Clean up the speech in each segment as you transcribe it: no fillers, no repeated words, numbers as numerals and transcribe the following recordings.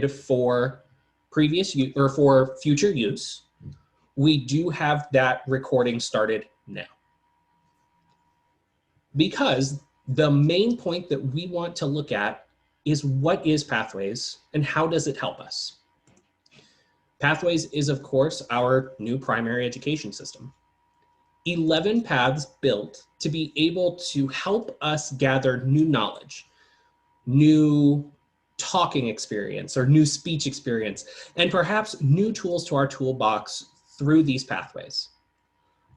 for previous use or for future use, we do have that recording started now. Because the main point that we want to look at is what is Pathways and how does it help us? Pathways is, of course, our new primary education system. 11 paths built to be able to help us gather new knowledge, new talking experience or new speech experience, and perhaps new tools to our toolbox through these pathways.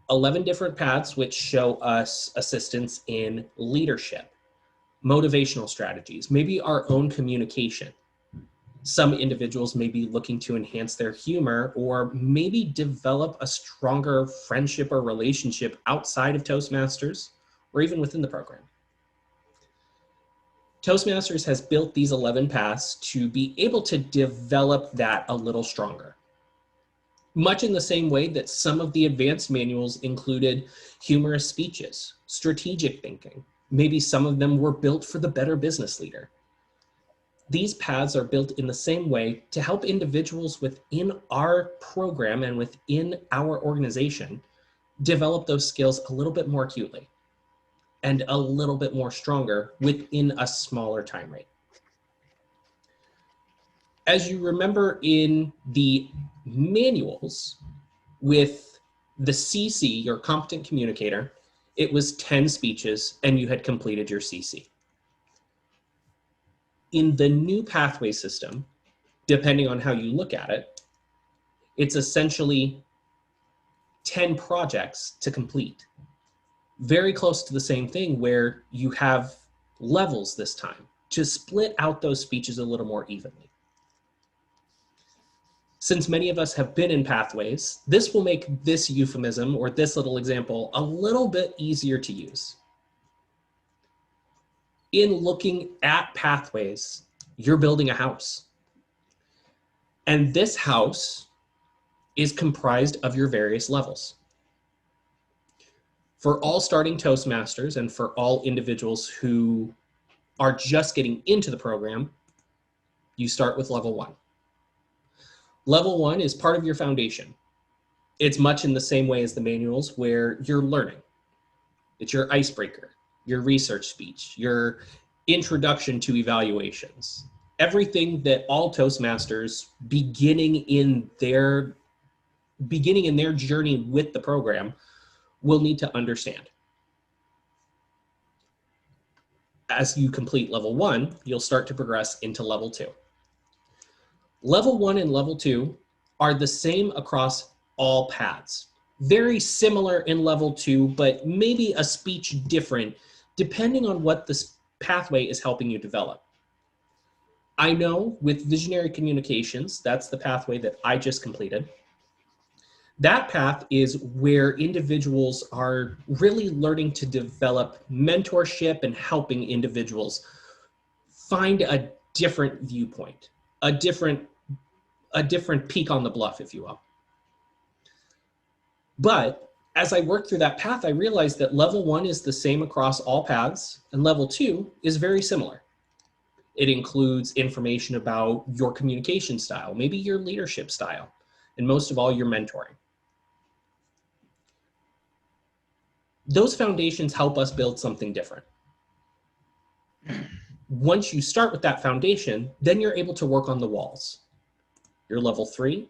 11 different paths which show us assistance in leadership, motivational strategies, maybe our own communication. Some individuals may be looking to enhance their humor or maybe develop a stronger friendship or relationship outside of Toastmasters or even within the program. Toastmasters has built these 11 paths to be able to develop that a little stronger. Much in the same way that some of the advanced manuals included humorous speeches, strategic thinking. Maybe some of them were built for the better business leader. These paths are built in the same way to help individuals within our program and within our organization develop those skills a little bit more acutely and a little bit more stronger within a smaller time rate. As you remember in the manuals with the CC, your competent communicator, it was 10 speeches and you had completed your CC. In the new pathway system, depending on how you look at it, it's essentially 10 projects to complete. Very close to the same thing where you have levels this time to split out those speeches a little more evenly. Since many of us have been in pathways, this will make this euphemism or this little example a little bit easier to use. In looking at pathways, you're building a house. And this house is comprised of your various levels. For all starting Toastmasters and for all individuals who are just getting into the program, you start with level 1. Level 1 is part of your foundation. It's much in the same way as the manuals where you're learning. It's your icebreaker, your research speech, your introduction to evaluations. Everything that all Toastmasters beginning in their journey with the program will need to understand. As you complete level 1, you'll start to progress into level 2. Level 1 and level 2 are the same across all paths. Very similar in level 2, but maybe a speech different depending on what this pathway is helping you develop. I know with visionary communications, that's the pathway that I just completed. That path is where individuals are really learning to develop mentorship and helping individuals find a different viewpoint, a different peak on the bluff, if you will. But as I worked through that path, I realized that level 1 is the same across all paths, and level 2 is very similar. It includes information about your communication style, maybe your leadership style, and most of all, your mentoring. Those foundations help us build something different. Once you start with that foundation, then you're able to work on the walls. Your level 3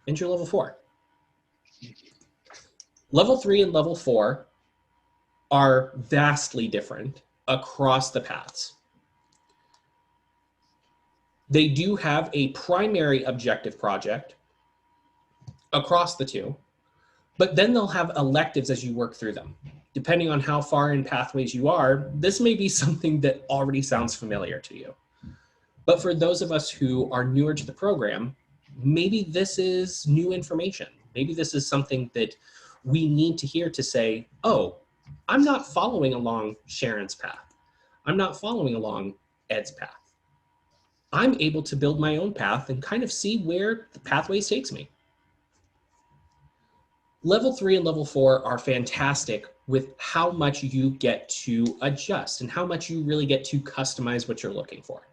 and your level 4. Level 3 and level 4 are vastly different across the paths. They do have a primary objective project across the two, but then they'll have electives as you work through them. Depending on how far in pathways you are, this may be something that already sounds familiar to you. But for those of us who are newer to the program, maybe this is new information. Maybe this is something that we need to hear to say, oh, I'm not following along Sharon's path. I'm not following along Ed's path. I'm able to build my own path and kind of see where the pathways takes me. Level 3 and level 4 are fantastic with how much you get to adjust and how much you really get to customize what you're looking for.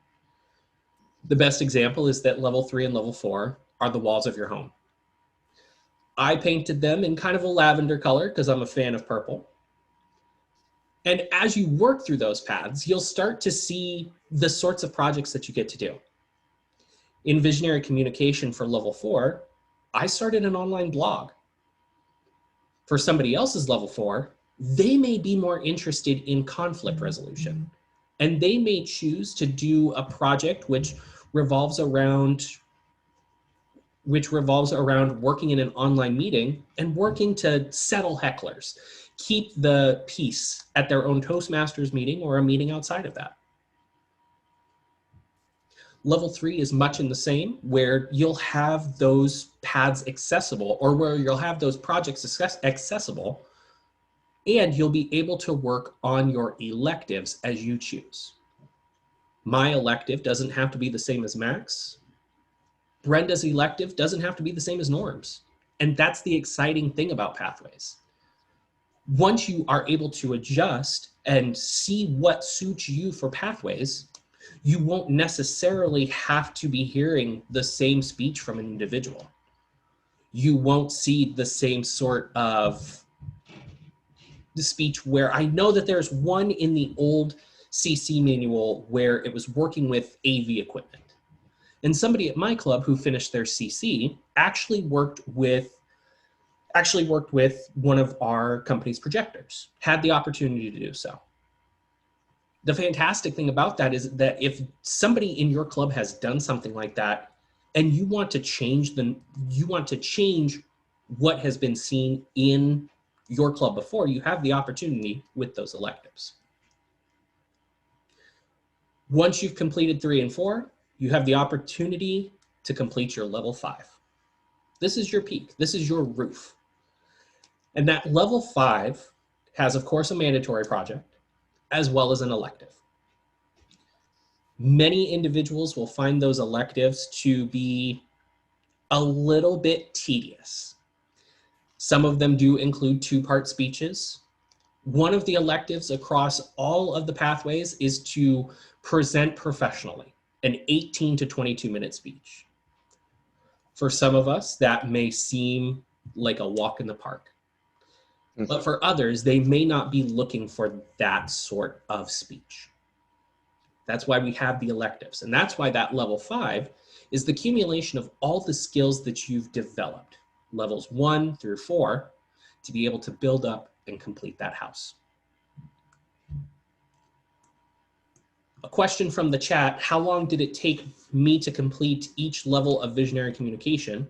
The best example is that level 3 and level 4 are the walls of your home. I painted them in kind of a lavender color because I'm a fan of purple. And as you work through those paths, you'll start to see the sorts of projects that you get to do. In visionary communication for level 4, I started an online blog. For somebody else's level 4, they may be more interested in conflict resolution, and they may choose to do a project which revolves around working in an online meeting and working to settle hecklers, keep the peace at their own Toastmasters meeting or a meeting outside of that. Level 3 is much in the same, where you'll have those paths accessible, or where you'll have those projects accessible, and you'll be able to work on your electives as you choose. My elective doesn't have to be the same as Max. Brenda's elective doesn't have to be the same as Norm's. And that's the exciting thing about pathways. Once you are able to adjust and see what suits you for pathways, you won't necessarily have to be hearing the same speech from an individual. You won't see the same sort of the speech where I know that there's one in the old CC manual where it was working with AV equipment. And somebody at my club who finished their CC actually worked with one of our company's projectors, had the opportunity to do so. The fantastic thing about that is that if somebody in your club has done something like that and you want to change what has been seen in your club before, you have the opportunity with those electives. Once you've completed 3 and 4, you have the opportunity to complete your level 5. This is your peak. This is your roof. And that level 5 has, of course, a mandatory project as well as an elective. Many individuals will find those electives to be a little bit tedious. Some of them do include 2-part speeches. One of the electives across all of the pathways is to present professionally, an 18 to 22-minute speech. For some of us, that may seem like a walk in the park. But for others, they may not be looking for that sort of speech. That's why we have the electives. And that's why that level 5 is the accumulation of all the skills that you've developed, levels 1 through 4, to be able to build up and complete that house. A question from the chat: how long did it take me to complete each level of visionary communication?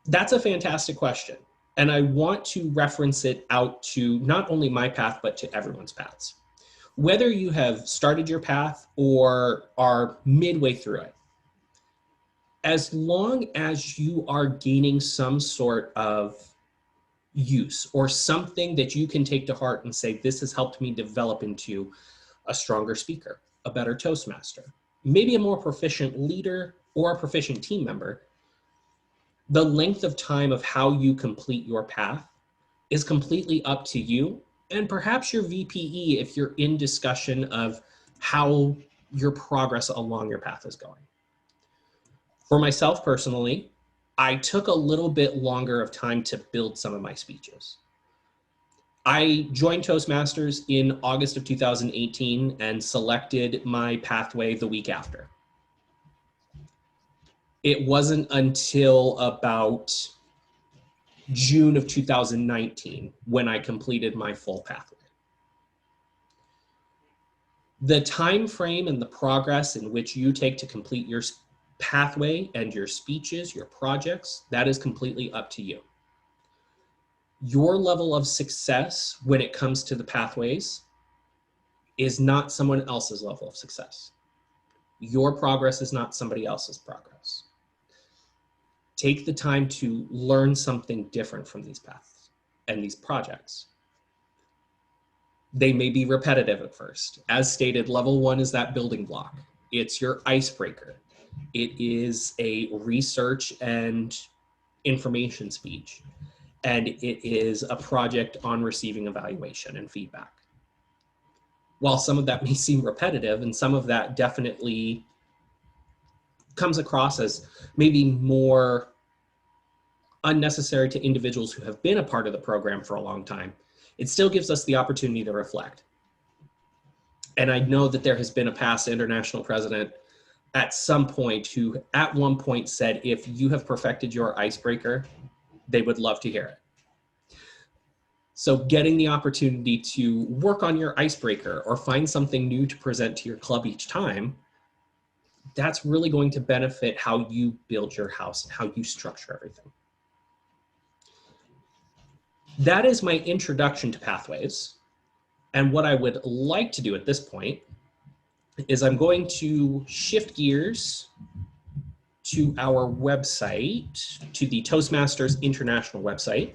That's a fantastic question. And I want to reference it out to not only my path, but to everyone's paths. Whether you have started your path or are midway through it, as long as you are gaining some sort of use or something that you can take to heart and say, this has helped me develop into a stronger speaker, a better Toastmaster, maybe a more proficient leader or a proficient team member, the length of time of how you complete your path is completely up to you, and perhaps your VPE if you're in discussion of how your progress along your path is going. For myself personally, I took a little bit longer of time to build some of my speeches. I joined Toastmasters in August of 2018 and selected my pathway the week after. It wasn't until about June of 2019 when I completed my full pathway. The time frame and the progress in which you take to complete your pathway and your speeches, your projects, that is completely up to you. Your level of success when it comes to the pathways is not someone else's level of success. Your progress is not somebody else's progress. Take the time to learn something different from these paths and these projects. They may be repetitive at first. As stated, level 1 is that building block. It's your icebreaker. It is a research and information speech. And it is a project on receiving evaluation and feedback. While some of that may seem repetitive and some of that definitely comes across as maybe more unnecessary to individuals who have been a part of the program for a long time, it still gives us the opportunity to reflect. And I know that there has been a past international president at some point who at one point said, if you have perfected your icebreaker, they would love to hear it. So getting the opportunity to work on your icebreaker or find something new to present to your club each time, that's really going to benefit how you build your house and how you structure everything. That is my introduction to Pathways. And what I would like to do at this point is I'm going to shift gears to our website, to the Toastmasters International website.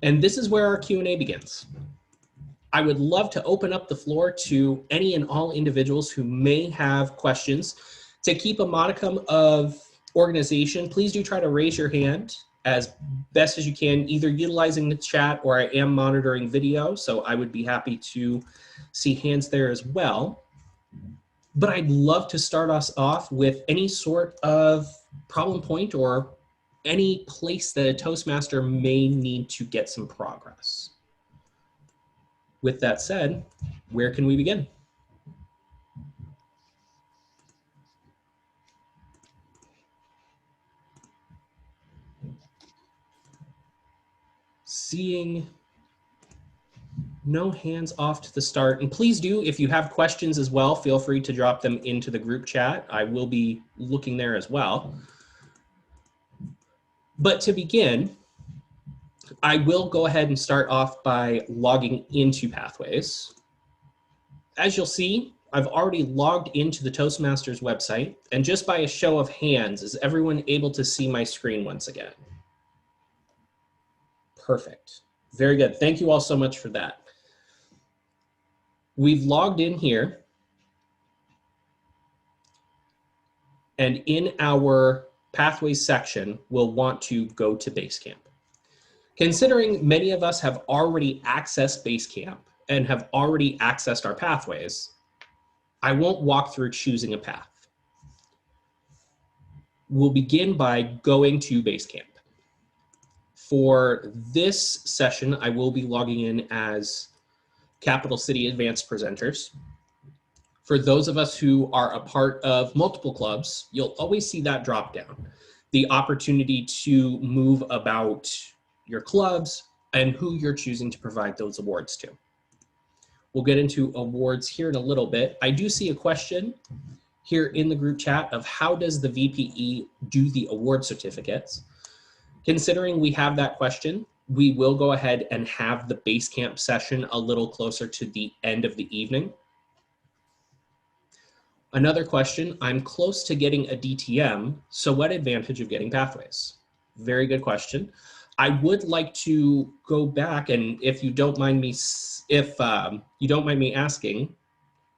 And this is where our Q&A begins. I would love to open up the floor to any and all individuals who may have questions. To keep a modicum of organization, please do try to raise your hand as best as you can, either utilizing the chat or I am monitoring video, so I would be happy to see hands there as well. But I'd love to start us off with any sort of problem point or any place that a Toastmaster may need to get some progress. With that said, where can we begin? Seeing no hands off to the start, and please do, if you have questions as well, feel free to drop them into the group chat. I will be looking there as well. But to begin, I will go ahead and start off by logging into Pathways. As you'll see, I've already logged into the Toastmasters website, and just by a show of hands, is everyone able to see my screen once again? Perfect. Very good. Thank you all so much for that. We've logged in here, and in our Pathways section, we'll want to go to Basecamp. Considering many of us have already accessed Basecamp and have already accessed our Pathways, I won't walk through choosing a path. We'll begin by going to Basecamp. For this session, I will be logging in as Capital City Advanced Presenters. For those of us who are a part of multiple clubs, you'll always see that drop down. The opportunity to move about your clubs and who you're choosing to provide those awards to. We'll get into awards here in a little bit. I do see a question here in the group chat of how does the VPE do the award certificates? Considering we have that question, we will go ahead and have the Basecamp session a little closer to the end of the evening. Another question, I'm close to getting a DTM, so what advantage of getting Pathways? Very good question. I would like to go back, and if you don't mind me, asking,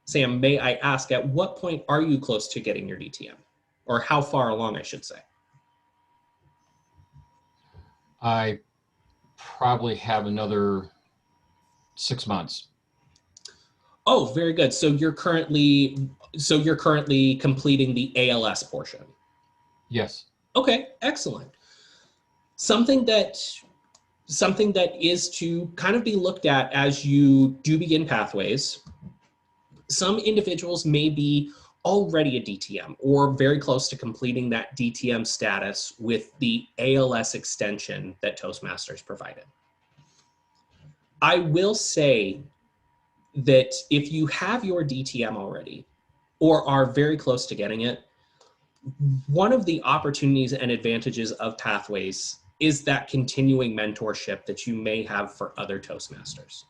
Sam, may I ask, at what point are you close to getting your DTM? Or how far along, I should say? I probably have another 6 months. Oh, very good. So you're currently completing the ALS portion. Yes. Okay, excellent. Something that is to kind of be looked at as you do begin Pathways. Some individuals may be already a DTM or very close to completing that DTM status with the ALS extension that Toastmasters provided. I will say that if you have your DTM already or are very close to getting it, one of the opportunities and advantages of Pathways is that continuing mentorship that you may have for other Toastmasters.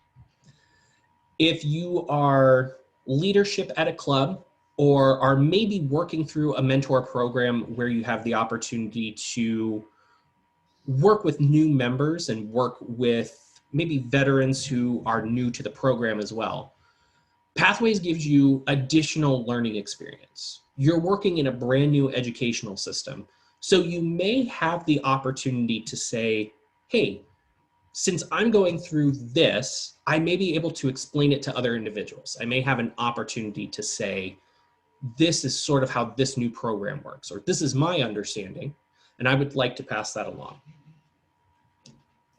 If you are leadership at a club or are maybe working through a mentor program where you have the opportunity to work with new members and work with maybe veterans who are new to the program as well, Pathways gives you additional learning experience. You're working in a brand new educational system. So you may have the opportunity to say, hey, since I'm going through this, I may be able to explain it to other individuals. I may have an opportunity to say, this is sort of how this new program works, or this is my understanding, and I would like to pass that along.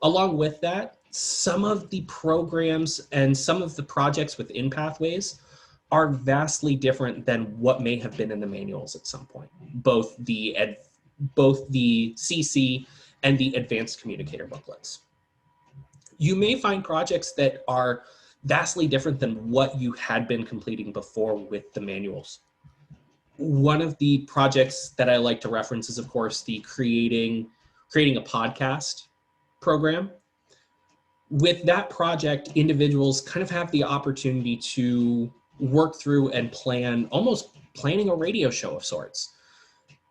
Along with that, some of the programs and some of the projects within Pathways are vastly different than what may have been in the manuals at some point, both the CC and the advanced communicator booklets. You may find projects that are vastly different than what you had been completing before with the manuals. One of the projects that I like to reference is, of course, the creating a podcast program. With that project, individuals kind of have the opportunity to work through and almost planning a radio show of sorts.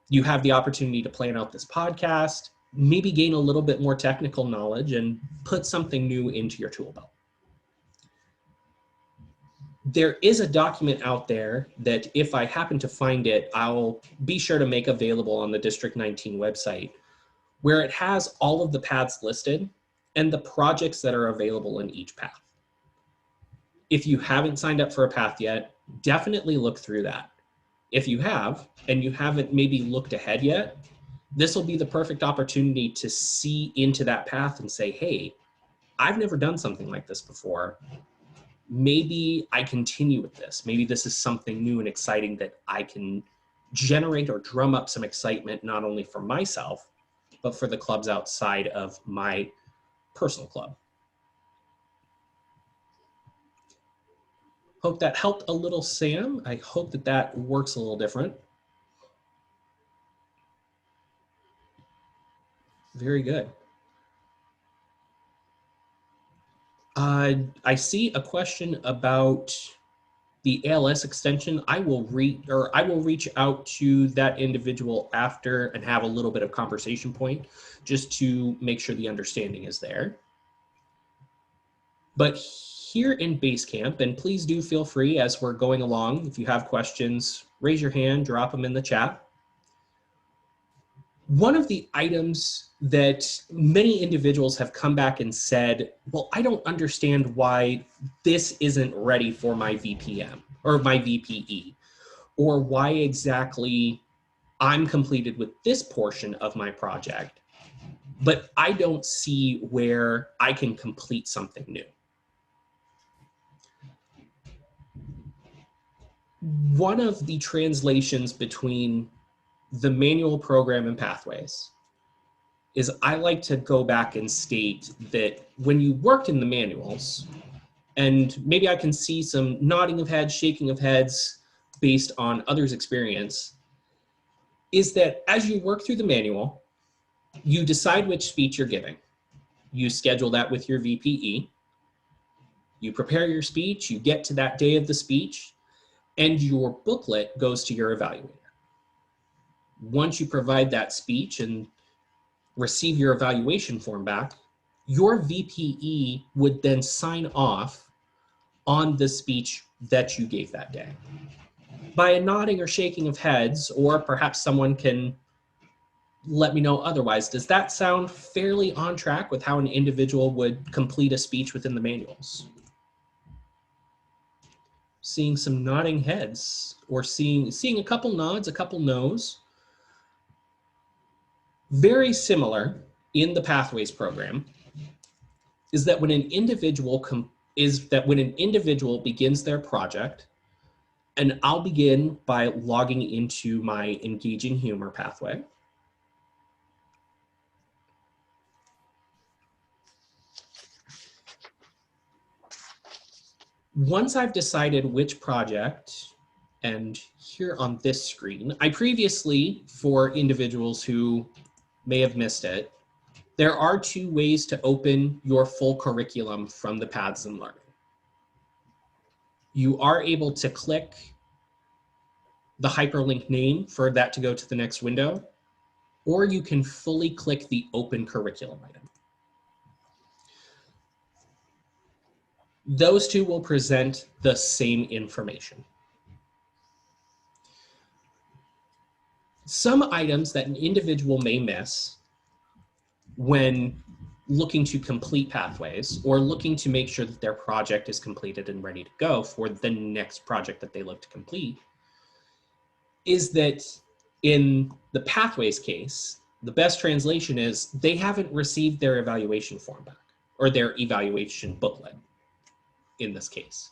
You have the opportunity to plan out this podcast, maybe gain a little bit more technical knowledge, and put something new into your tool belt. There is a document out there that if I happen to find it, I'll be sure to make available on the District 19 website, where it has all of the paths listed and the projects that are available in each path. If you haven't signed up for a path yet, definitely look through that. If you have, and you haven't maybe looked ahead yet, this will be the perfect opportunity to see into that path and say, hey, I've never done something like this before. Maybe I continue with this. Maybe this is something new and exciting that I can generate or drum up some excitement, not only for myself, but for the clubs outside of my personal club. Hope that helped a little, Sam. I hope that that works a little different. Very good. I see a question about the ALS extension. I will reach out to that individual after and have a little bit of conversation point just to make sure the understanding is there. But here in Basecamp, and please do feel free as we're going along, if you have questions, raise your hand, drop them in the chat. One of the items that many individuals have come back and said, well, I don't understand why this isn't ready for my VPM or my VPE, or why exactly I'm completed with this portion of my project, but I don't see where I can complete something new. One of the translations between the manual program and Pathways is I like to go back and state that when you worked in the manuals, and maybe I can see some nodding of heads, shaking of heads based on others' experience, is that as you work through the manual, you decide which speech you're giving. You schedule that with your VPE. You prepare your speech, you get to that day of the speech, and your booklet goes to your evaluator. Once you provide that speech and receive your evaluation form back, your VPE would then sign off on the speech that you gave that day. By a nodding or shaking of heads, or perhaps someone can let me know otherwise, does that sound fairly on track with how an individual would complete a speech within the manuals? Seeing some nodding heads, or seeing a couple nods, a couple no's. Very similar in the Pathways program is that when an individual begins their project, and I'll begin by logging into my engaging humor pathway. Once I've decided which project, and here on this screen, I previously, for individuals who may have missed it, there are two ways to open your full curriculum from the Paths and Learning. You are able to click the hyperlink name for that to go to the next window, or you can fully click the open curriculum item. Those two will present the same information. Some items that an individual may miss when looking to complete Pathways or looking to make sure that their project is completed and ready to go for the next project that they look to complete is that in the Pathways case, the best translation is they haven't received their evaluation form back, or their evaluation booklet in this case.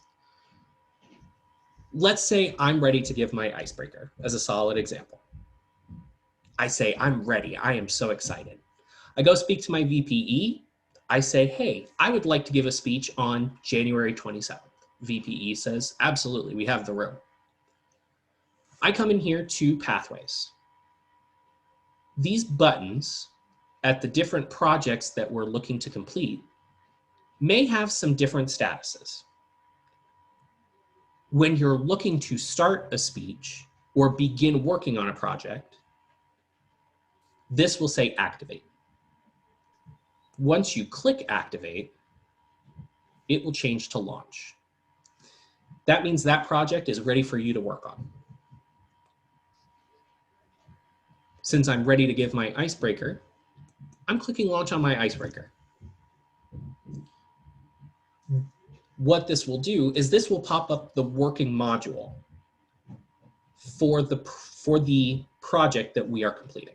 Let's say I'm ready to give my icebreaker as a solid example. I say, I'm ready. I am so excited. I go speak to my VPE. I say, hey, I would like to give a speech on January 27th. VPE says, absolutely, we have the room. I come in here to Pathways. These buttons at the different projects that we're looking to complete may have some different statuses. When you're looking to start a speech or begin working on a project, this will say activate. Once you click activate, it will change to launch. That means that project is ready for you to work on. Since I'm ready to give my icebreaker, I'm clicking launch on my icebreaker. What this will do is this will pop up the working module for the project that we are completing.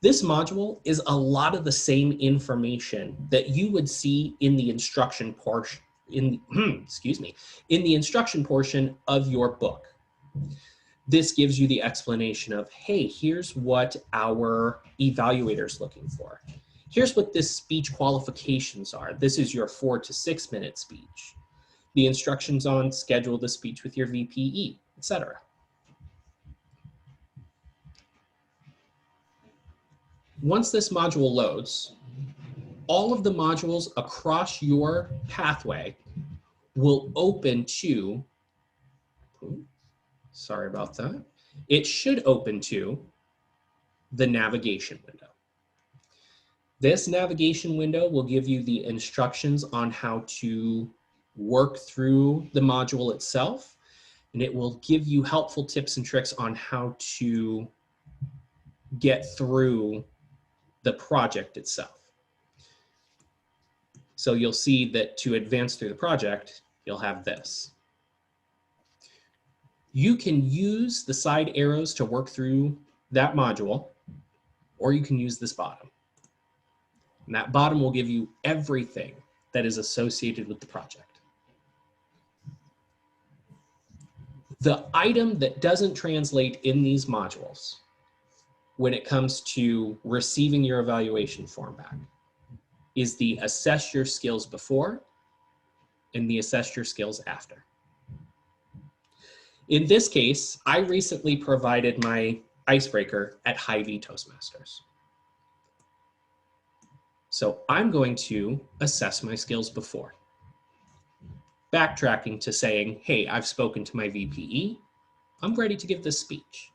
This module is a lot of the same information that you would see in the instruction portion, in the instruction portion of your book. This gives you the explanation of, hey, here's what our evaluator's looking for. Here's what this speech qualifications are. This is your 4 to 6 minute speech. The instructions on schedule the speech with your VPE, etc. Once this module loads, all of the modules across your pathway will open to, sorry about that, it should open to the navigation window. This navigation window will give you the instructions on how to work through the module itself, and it will give you helpful tips and tricks on how to get through the project itself. So you'll see that to advance through the project, you'll have this. You can use the side arrows to work through that module, or you can use this bottom. And that bottom will give you everything that is associated with the project. The item that doesn't translate in these modules when it comes to receiving your evaluation form back is the assess your skills before and the assess your skills after. In this case, I recently provided my icebreaker at Hy-Vee Toastmasters. So I'm going to assess my skills before. Backtracking to saying, hey, I've spoken to my VPE. I'm ready to give this speech.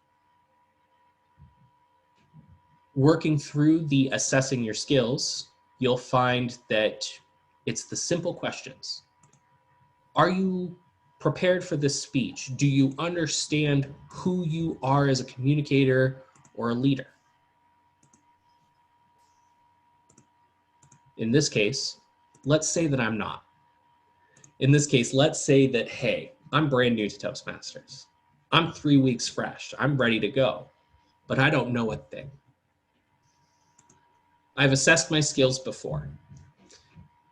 Working through the assessing your skills, you'll find that it's the simple questions. Are you prepared for this speech? Do you understand who you are as a communicator or a leader? In this case, let's say that I'm not. In this case, let's say that, hey, I'm brand new to Toastmasters. I'm 3 weeks fresh. I'm ready to go, but I don't know a thing. I've assessed my skills before.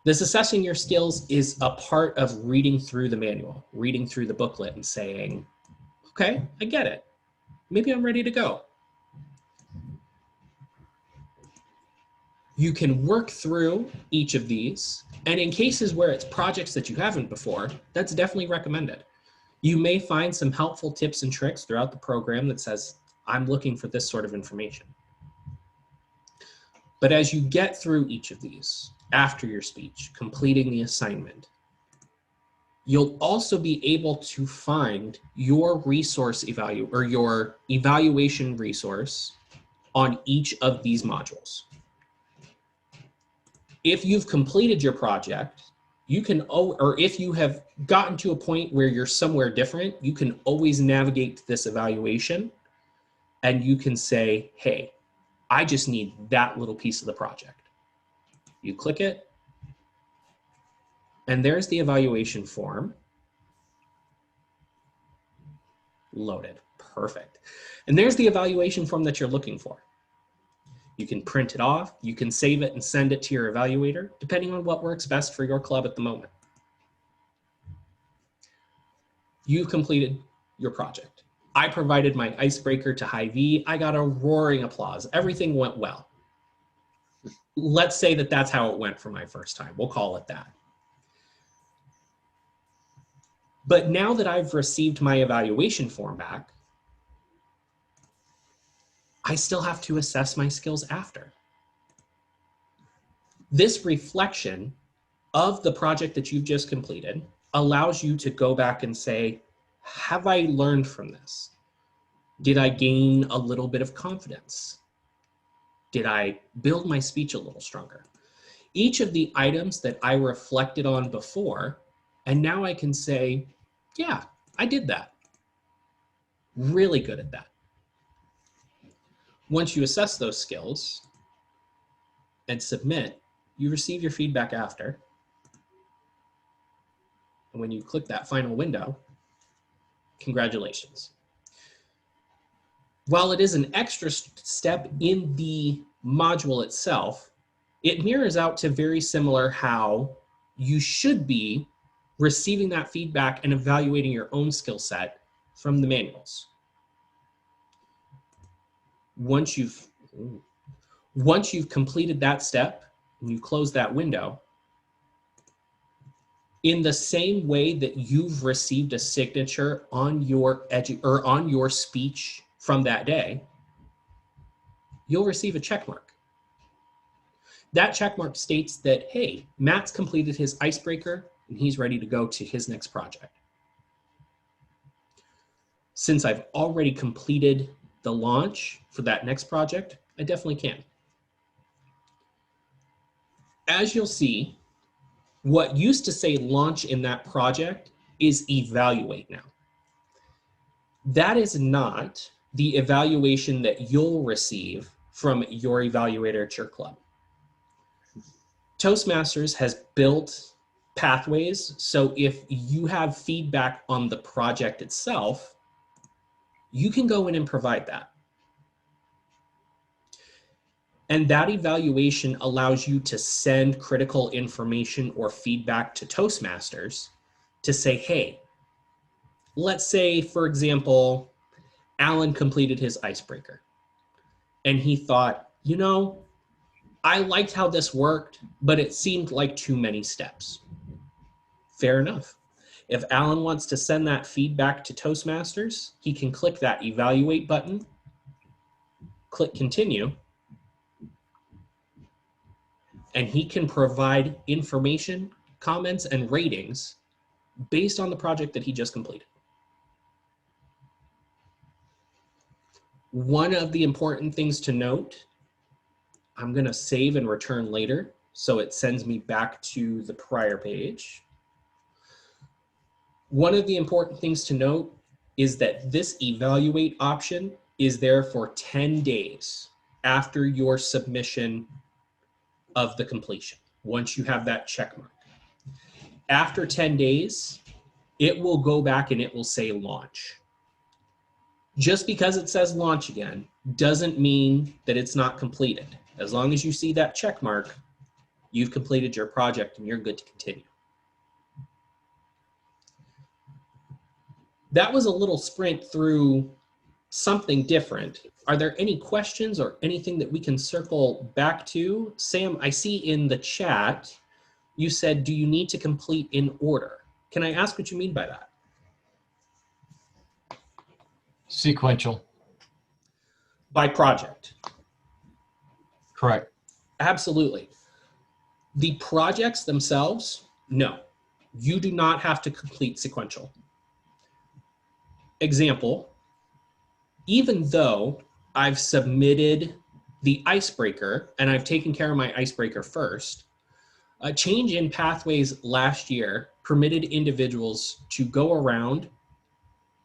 This assessing your skills is a part of reading through the manual, reading through the booklet and saying, okay, I get it. Maybe I'm ready to go. You can work through each of these, and in cases where it's projects that you haven't before, that's definitely recommended. You may find some helpful tips and tricks throughout the program that says, I'm looking for this sort of information. But as you get through each of these, after your speech, completing the assignment, you'll also be able to find your your evaluation resource on each of these modules. If you've completed your project, you can, or if you have gotten to a point where you're somewhere different, you can always navigate to this evaluation and you can say, hey, I just need that little piece of the project. You click it, and there's the evaluation form loaded. Perfect. And there's the evaluation form that you're looking for. You can print it off, you can save it and send it to your evaluator, depending on what works best for your club at the moment. You've completed your project. I provided my icebreaker to Hy-Vee. I got a roaring applause. Everything went well. Let's say that that's how it went for my first time. We'll call it that. But now that I've received my evaluation form back, I still have to assess my skills after. This reflection of the project that you've just completed allows you to go back and say, have I learned from this? Did I gain a little bit of confidence? Did I build my speech a little stronger? Each of the items that I reflected on before, and now I can say, yeah, I did that. Really good at that. Once you assess those skills and submit, you receive your feedback after. And when you click that final window, congratulations. While it is an extra step in the module itself, it mirrors out to very similar how you should be receiving that feedback and evaluating your own skill set from the manuals. Once you've completed that step and you close that window, in the same way that you've received a signature on your on your speech from that day, you'll receive a check mark. That check mark states that, hey, Matt's completed his icebreaker and he's ready to go to his next project. Since I've already completed the launch for that next project, I definitely can. As you'll see, what used to say launch in that project is evaluate now. That is not the evaluation that you'll receive from your evaluator at your club. Toastmasters has built pathways, so if you have feedback on the project itself, you can go in and provide that. And that evaluation allows you to send critical information or feedback to Toastmasters to say, hey, let's say, for example, Alan completed his icebreaker and he thought, you know, I liked how this worked, but it seemed like too many steps. Fair enough. If Alan wants to send that feedback to Toastmasters, he can click that evaluate button, click continue, and he can provide information, comments, and ratings based on the project that he just completed. One of the important things to note, I'm going to save and return later, so it sends me back to the prior page. One of the important things to note is that this evaluate option is there for 10 days after your submission of the completion, once you have that check mark. After 10 days, it will go back and it will say launch. Just because it says launch again doesn't mean that it's not completed. As long as you see that check mark, you've completed your project and you're good to continue. That was a little sprint through something different. Are there any questions or anything that we can circle back to? Sam, I see in the chat, you said, do you need to complete in order? Can I ask what you mean by that? Sequential. By project. Correct. Absolutely. The projects themselves, no. You do not have to complete sequential. Example, even though I've submitted the icebreaker and I've taken care of my icebreaker first, a change in pathways last year permitted individuals to go around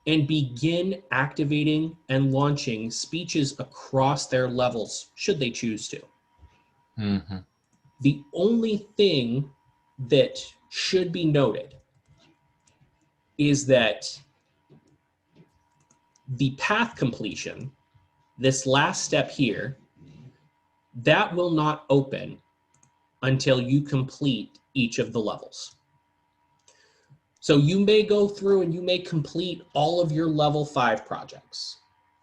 and begin activating and launching speeches across their levels, should they choose to. Mm-hmm. The only thing that should be noted is that The path completion, this last step here, that will not open until you complete each of the levels. So you may go through and you may complete all of your level 5 projects.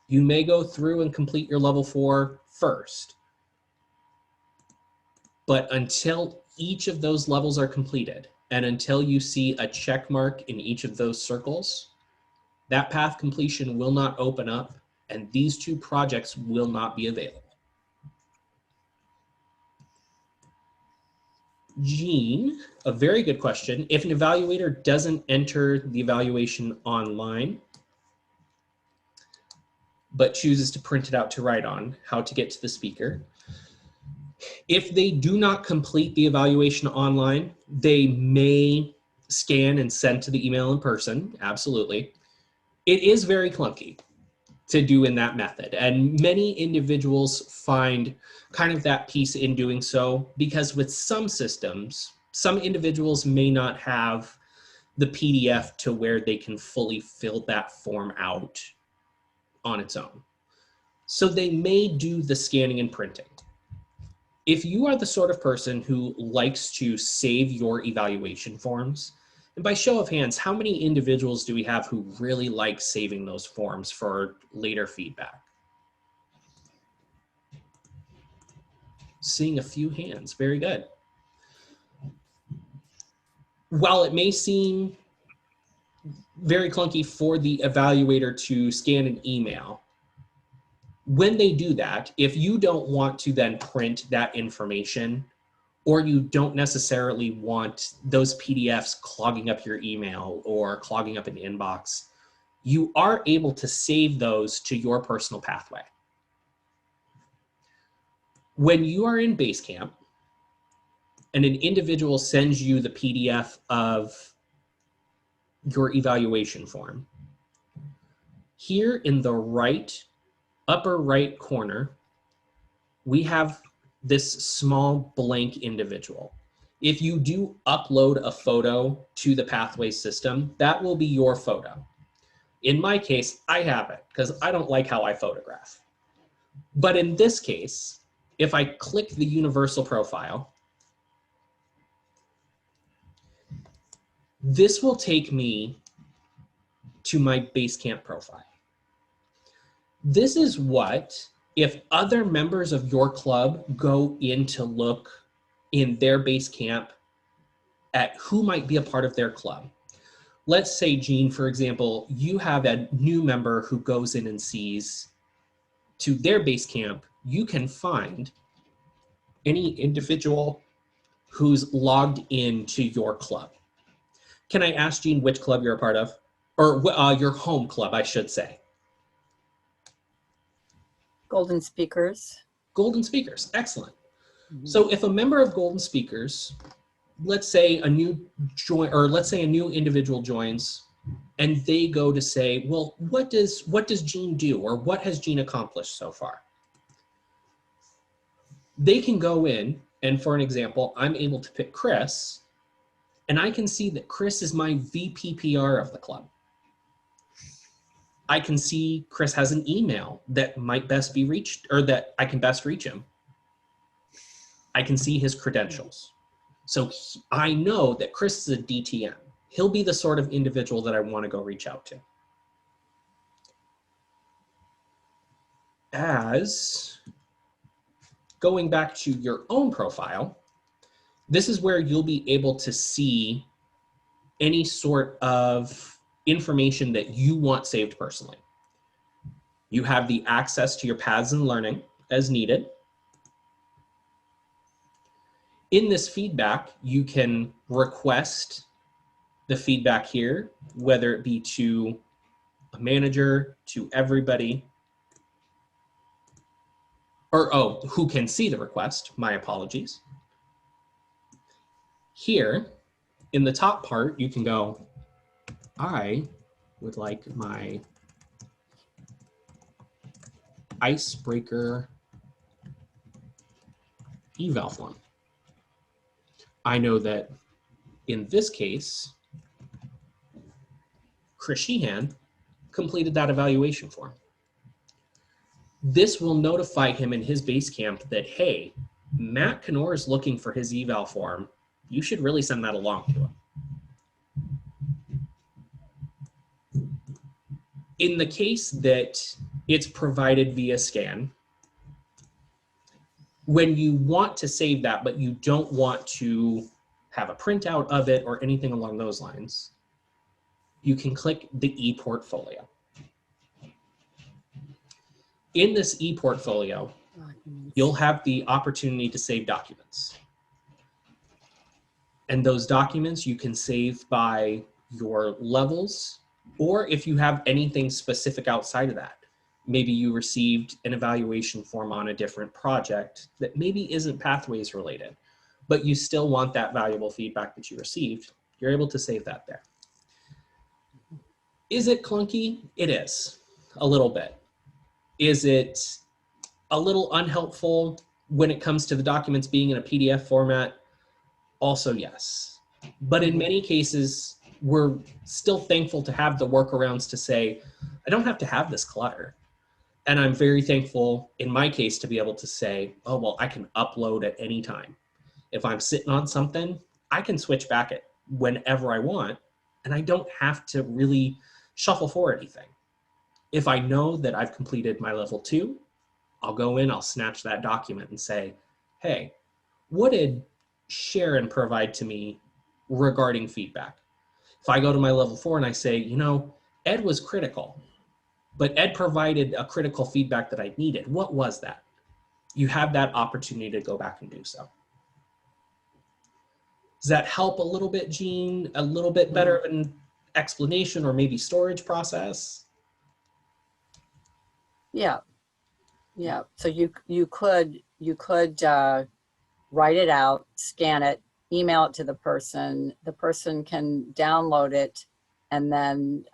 You may go through and complete your level 4 first. But until each of those levels are completed, and until you see a check mark in each of those circles, that path completion will not open up, and these 2 projects will not be available. Jean, a very good question. If an evaluator doesn't enter the evaluation online, but chooses to print it out to write on, how to get to the speaker. If they do not complete the evaluation online, they may scan and send to the email in person, absolutely. It is very clunky to do in that method, and many individuals find kind of that piece in doing so, because with some systems, some individuals may not have the PDF to where they can fully fill that form out on its own. So they may do the scanning and printing. If you are the sort of person who likes to save your evaluation forms, and by show of hands, how many individuals do we have who really like saving those forms for later feedback? Seeing a few hands, very good. While it may seem very clunky for the evaluator to scan an email, when they do that, if you don't want to then print that information, or you don't necessarily want those PDFs clogging up your email or clogging up an inbox, you are able to save those to your personal pathway. When you are in Basecamp and an individual sends you the PDF of your evaluation form, here in the upper right corner, we have this small blank individual. If you do upload a photo to the Pathway system, that will be your photo. In my case, I have it because I don't like how I photograph. But in this case, if I click the universal profile, this will take me to my Basecamp profile. This is what, if other members of your club go in to look in their Basecamp at who might be a part of their club. Let's say, Jean, for example, you have a new member who goes in and sees to their Basecamp, you can find any individual who's logged into your club. Can I ask, Jean, which club you're a part of? Or your home club, I should say. Golden Speakers. Golden Speakers, excellent. Mm-hmm. So if a member of Golden Speakers, let's say a new individual joins, and they go to say, well, what does Jean do, or what has Jean accomplished so far? They can go in, and for an example, I'm able to pick Chris, and I can see that Chris is my VPPR of the club. I can see Chris has an email that might best be reached, or that I can best reach him. I can see his credentials. So I know that Chris is a DTM. He'll be the sort of individual that I want to go reach out to. As going back to your own profile, this is where you'll be able to see any sort of information that you want saved personally. You have the access to your paths and learning as needed. In this feedback, you can request the feedback here, whether it be to a manager, to everybody, or who can see the request, my apologies. Here, in the top part, you can go, I would like my icebreaker eval form. I know that in this case, Chris Sheehan completed that evaluation form. This will notify him in his base camp that, hey, Matt Kanour is looking for his eval form. You should really send that along to him. In the case that it's provided via scan, when you want to save that, but you don't want to have a printout of it or anything along those lines, you can click the ePortfolio. In this ePortfolio, you'll have the opportunity to save documents. And those documents you can save by your levels, or if you have anything specific outside of that. Maybe you received an evaluation form on a different project that maybe isn't Pathways related, but you still want that valuable feedback that you received. You're able to save that there. Is it clunky? It is, a little bit. Is it a little unhelpful when it comes to the documents being in a PDF format? Also, yes. But in many cases, we're still thankful to have the workarounds to say, I don't have to have this clutter. And I'm very thankful, in my case, to be able to say, oh, well, I can upload at any time. If I'm sitting on something, I can switch back it whenever I want, and I don't have to really shuffle for anything. If I know that I've completed my level 2, I'll go in, I'll snatch that document and say, hey, what did Sharon provide to me regarding feedback? If I go to my level 4 and I say, you know, Ed was critical, but Ed provided a critical feedback that I needed. What was that? You have that opportunity to go back and do so. Does that help a little bit, Jean? A little bit better of an explanation or maybe storage process? Yeah. Yeah. So you could write it out, scan it, email it to the person. The person can download it, and then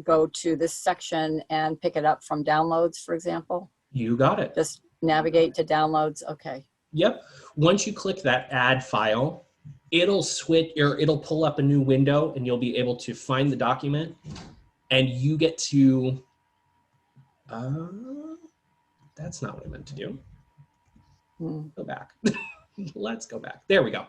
go to this section and pick it up from downloads, for example. You got it. Just navigate to downloads. Okay. Yep. Once you click that add file, it'll switch, or it'll pull up a new window, and you'll be able to find the document, and you get to, that's not what I meant to do. Go back. Let's go back. There we go.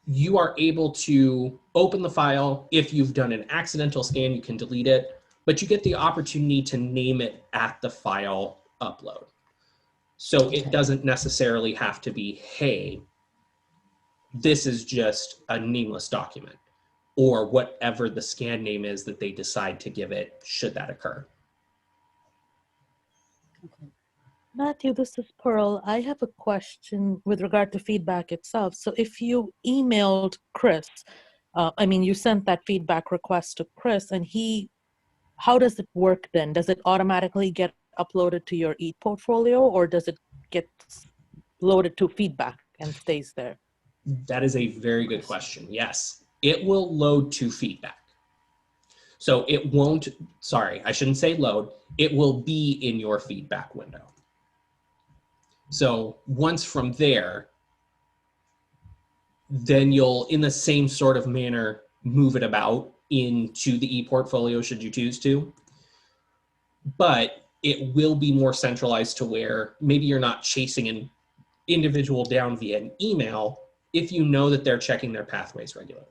You are able to open the file. If you've done an accidental scan, you can delete it, but you get the opportunity to name it at the file upload. So it doesn't necessarily have to be, hey, this is just a nameless document, or whatever the scan name is that they decide to give it, should that occur. Okay. Matthew, this is Pearl. I have a question with regard to feedback itself. So if you emailed Chris, you sent that feedback request to Chris, and how does it work then? Does it automatically get uploaded to your ePortfolio, or does it get loaded to feedback and stays there? That is a very good question. Yes, it will load to feedback. So it won't, sorry, I shouldn't say load. It will be in your feedback window. So once from there, then you'll, in the same sort of manner, move it about into the ePortfolio should you choose to. But it will be more centralized to where maybe you're not chasing an individual down via an email if you know that they're checking their pathways regularly.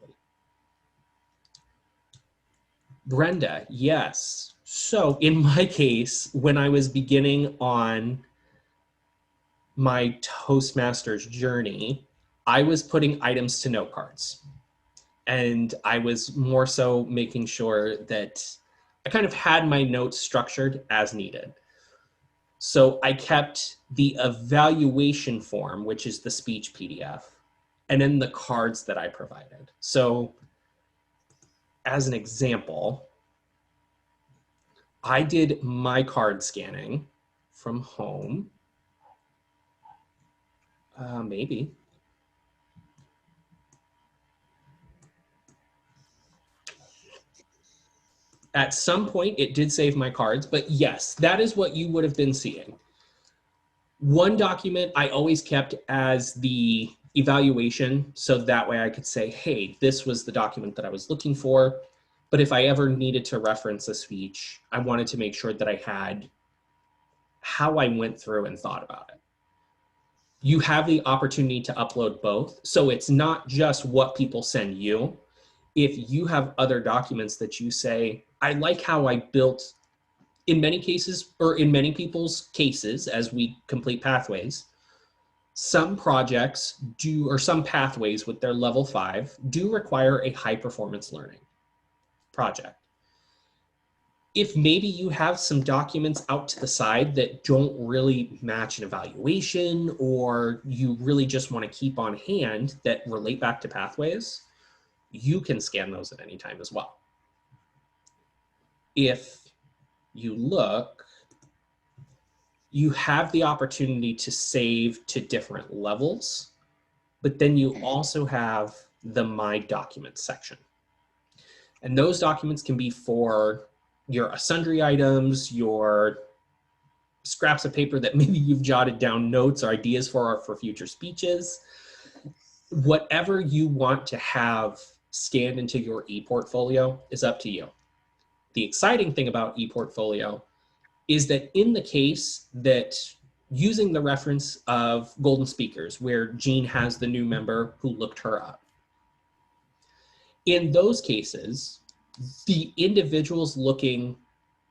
Brenda, yes. So in my case, when I was beginning on my Toastmasters journey, I was putting items to note cards. And I was more so making sure that I kind of had my notes structured as needed. So I kept the evaluation form, which is the speech PDF, and then the cards that I provided. So as an example, I did my card scanning from home. Maybe. At some point, it did save my cards, but yes, that is what you would have been seeing. One document I always kept as the evaluation, so that way I could say, hey, this was the document that I was looking for. But if I ever needed to reference a speech, I wanted to make sure that I had how I went through and thought about it. You have the opportunity to upload both. So it's not just what people send you. If you have other documents that you say, I like how I built, in many cases, or in many people's cases, as we complete pathways, some projects do, or some pathways with their level 5 do require a high performance learning project. If maybe you have some documents out to the side that don't really match an evaluation, or you really just want to keep on hand that relate back to pathways, you can scan those at any time as well. If you look, you have the opportunity to save to different levels, but then you also have the My Documents section. And those documents can be for your sundry items, your scraps of paper that maybe you've jotted down notes or ideas for future speeches. Whatever you want to have scanned into your ePortfolio is up to you. The exciting thing about ePortfolio is that in the case that, using the reference of Golden Speakers, where Jean has the new member who looked her up, in those cases, the individuals looking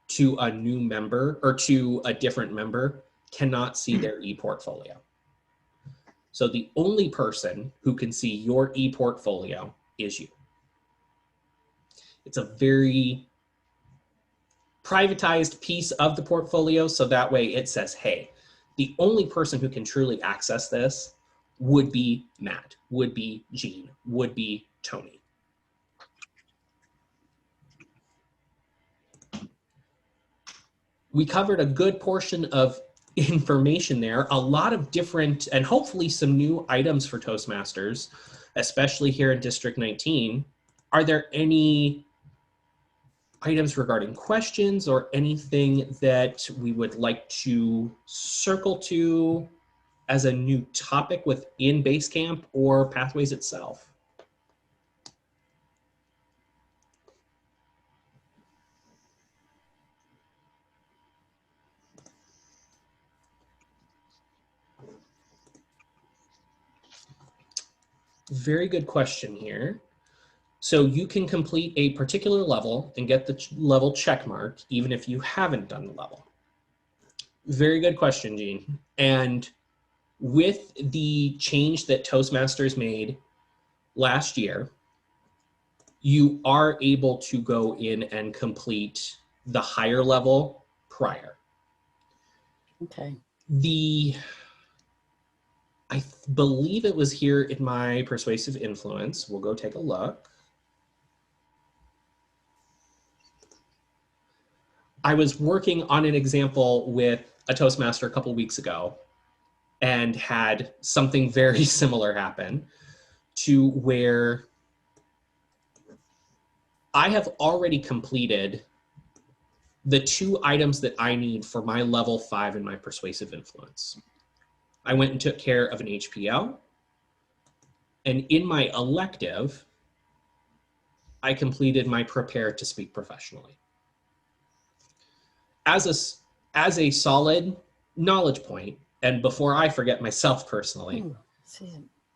to a new member or to a different member cannot see their ePortfolio. So the only person who can see your ePortfolio is you. It's a very privatized piece of the portfolio, so that way it says, hey, the only person who can truly access this would be Matt, would be Jean, would be Tony. We covered a good portion of information there, a lot of different, and hopefully some new items for Toastmasters, especially here in District 19. Are there any items regarding questions or anything that we would like to circle to as a new topic within Basecamp or Pathways itself? Very good question here. So you can complete a particular level and get the level check mark even if you haven't done the level. Very good question, Jean. And with the change that Toastmasters made last year, you are able to go in and complete the higher level prior. Okay. I believe it was here in my persuasive influence. We'll go take a look. I was working on an example with a Toastmaster a couple weeks ago and had something very similar happen, to where I have already completed the 2 items that I need for my level 5 in my persuasive influence. I went and took care of an HPL, and in my elective, I completed my prepare to speak professionally. As a solid knowledge point, and before I forget myself personally,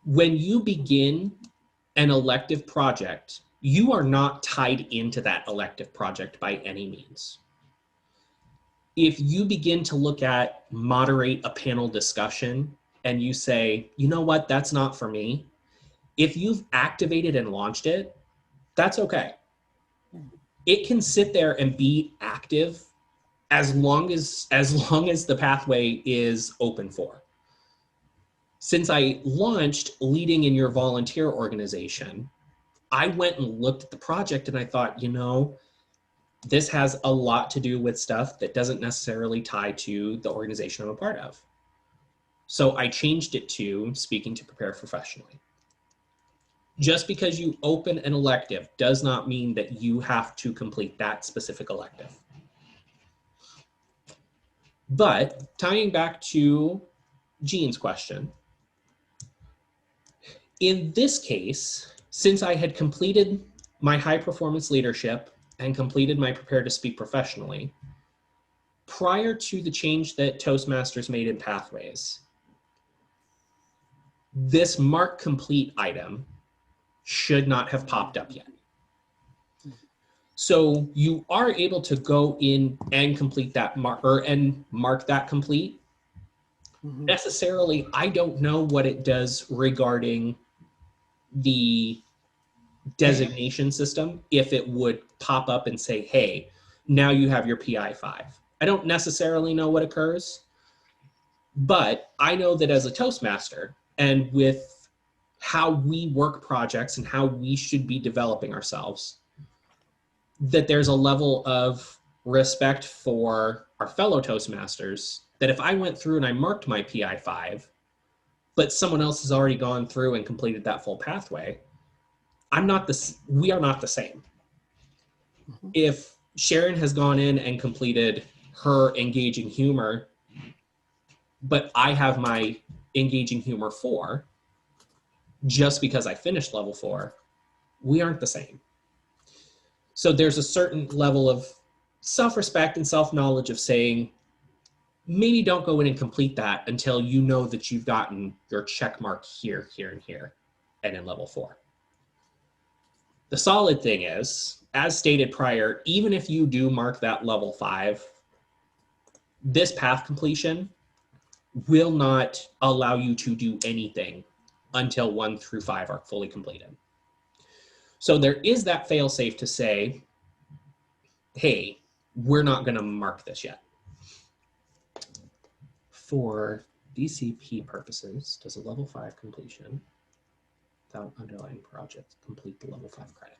when you begin an elective project, you are not tied into that elective project by any means. If you begin to look at moderate a panel discussion and you say, you know what, that's not for me, if you've activated and launched it, that's okay. It can sit there and be active as long as the pathway is open for. Since I launched Leading in Your Volunteer Organization, I went and looked at the project and I thought, you know, this has a lot to do with stuff that doesn't necessarily tie to the organization I'm a part of. So I changed it to Speaking to Prepare Professionally. Just because you open an elective does not mean that you have to complete that specific elective. But tying back to Jean's question, in this case, since I had completed my high performance leadership and completed my Prepare to Speak Professionally, prior to the change that Toastmasters made in Pathways, this Mark Complete item should not have popped up yet. So you are able to go in and complete that mark that complete. Necessarily, I don't know what it does regarding the designation system, if it would pop up and say, hey, now you have your PI 5. I don't necessarily know what occurs, but I know that as a Toastmaster, and with how we work projects and how we should be developing ourselves, that there's a level of respect for our fellow Toastmasters, that if I went through and I marked my PI 5, but someone else has already gone through and completed that full pathway, we are not the same. If Sharon has gone in and completed her engaging humor, but I have my engaging humor 4, just because I finished level 4, we aren't the same. So there's a certain level of self-respect and self-knowledge of saying, maybe don't go in and complete that until you know that you've gotten your check mark here, here, and here, and in level 4. The solid thing is, as stated prior, even if you do mark that level 5, this path completion will not allow you to do anything until 1 through 5 are fully completed. So there is that fail-safe to say, hey, we're not going to mark this yet. For DCP purposes, does a level 5 completion without underlying project complete the level 5 credit?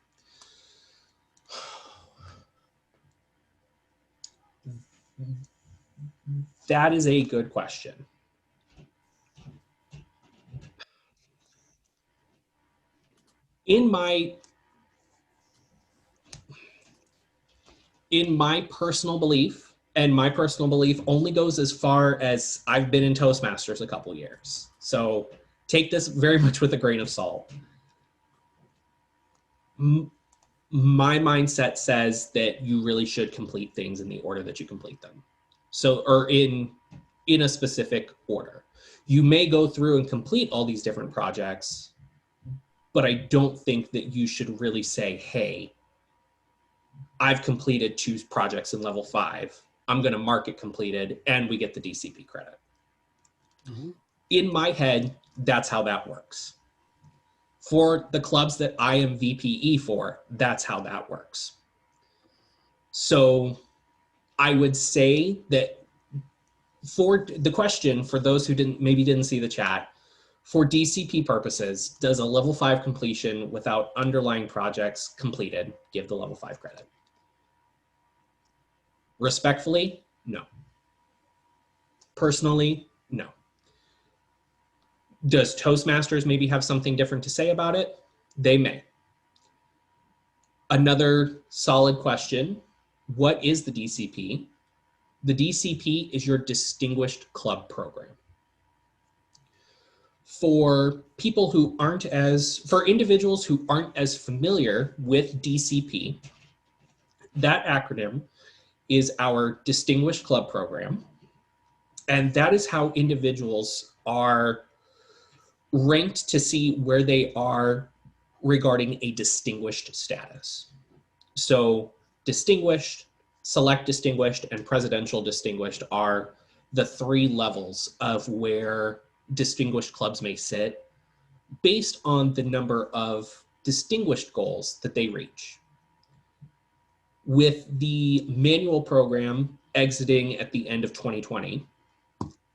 That is a good question. In my personal belief, and my personal belief only goes as far as I've been in Toastmasters a couple years, so take this very much with a grain of salt. My mindset says that you really should complete things in the order that you complete them. So, or in a specific order. You may go through and complete all these different projects, but I don't think that you should really say, hey, I've completed 2 projects in level 5. I'm going to mark it completed and we get the DCP credit. In my head, that's how that works. For the clubs that I am VPE for, that's how that works. So I would say that for the question, for those who maybe didn't see the chat, for DCP purposes, does a level 5 completion without underlying projects completed give the level 5 credit? Respectfully, no. Personally, no. Does Toastmasters maybe have something different to say about it? They may. Another solid question, what is the DCP? The DCP is your Distinguished Club Program. For people who for individuals who aren't as familiar with DCP, that acronym is our Distinguished Club Program. And that is how individuals are ranked to see where they are regarding a distinguished status. So distinguished, select distinguished, and presidential distinguished are the 3 levels of where distinguished clubs may sit based on the number of distinguished goals that they reach. With the manual program exiting at the end of 2020,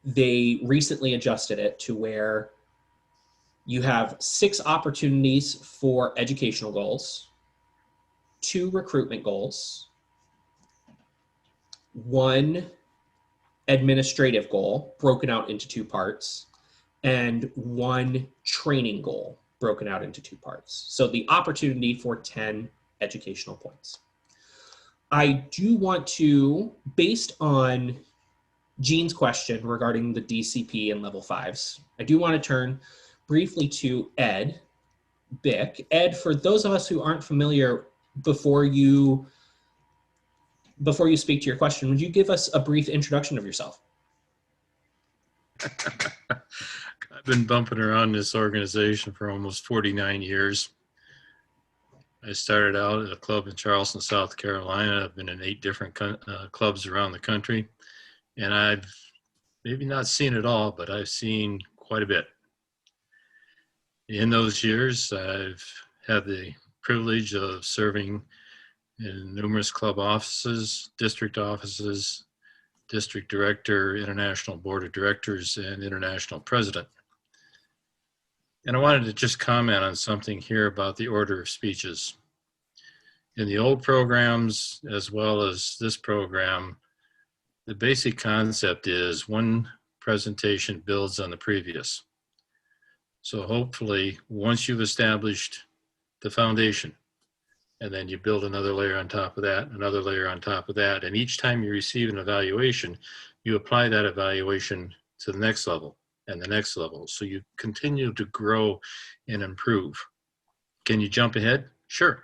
they recently adjusted it to where you have 6 opportunities for educational goals, 2 recruitment goals, 1 administrative goal broken out into 2 parts, and 1 training goal broken out into 2 parts. So the opportunity for 10 educational points. I do want to, based on Jean's question regarding the DCP and level 5s, I do want to turn briefly to Ed Bick. Ed, for those of us who aren't familiar, before you before you speak to your question, would you give us a brief introduction of yourself? I've been bumping around this organization for almost 49 years. I started out at a club in Charleston, South Carolina. I've been in 8 different clubs around the country, and I've maybe not seen it all, but I've seen quite a bit. In those years, I've had the privilege of serving in numerous club offices, district director, international board of directors, and international president. And I wanted to just comment on something here about the order of speeches. In the old programs, as well as this program, the basic concept is one presentation builds on the previous. So hopefully, once you've established the foundation, and then you build another layer on top of that, another layer on top of that, and each time you receive an evaluation, you apply that evaluation to the next level and the next level. So you continue to grow and improve. Can you jump ahead? Sure.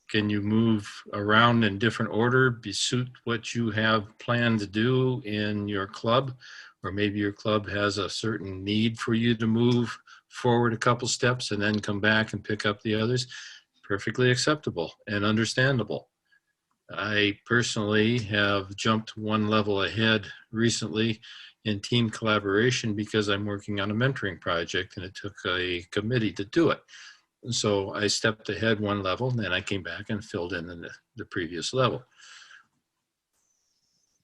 Can you move around in different order, suit what you have planned to do in your club? Or maybe your club has a certain need for you to move forward a couple steps and then come back and pick up the others. Perfectly acceptable and understandable. I personally have jumped one level ahead recently in team collaboration because I'm working on a mentoring project and it took a committee to do it. And so I stepped ahead one level and then I came back and filled in the previous level.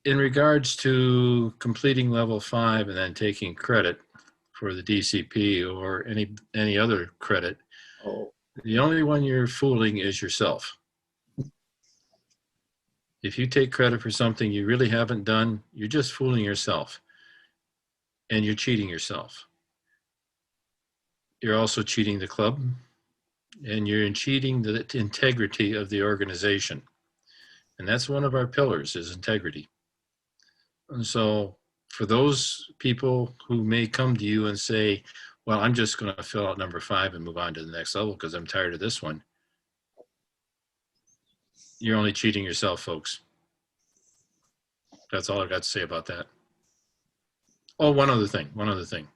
In regards to completing level 5 and then taking credit for the DCP or any other credit, the only one you're fooling is yourself. If you take credit for something you really haven't done, you're just fooling yourself and you're cheating yourself. You're also cheating the club and you're cheating the integrity of the organization. And that's one of our pillars is integrity. And so for those people who may come to you and say, well, I'm just going to fill out number 5 and move on to the next level because I'm tired of this one. You're only cheating yourself, folks. That's all I've got to say about that. Oh, one other thing.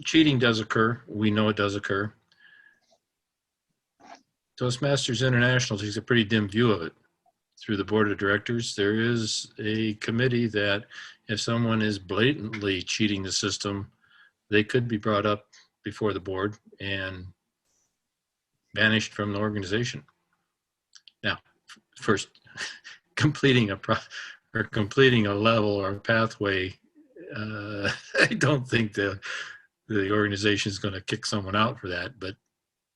Cheating does occur. We know it does occur. Toastmasters International takes a pretty dim view of it. Through the board of directors, there is a committee that if someone is blatantly cheating the system, they could be brought up before the board and banished from the organization. Now, first, completing a level or a pathway, I don't think the organization is going to kick someone out for that. But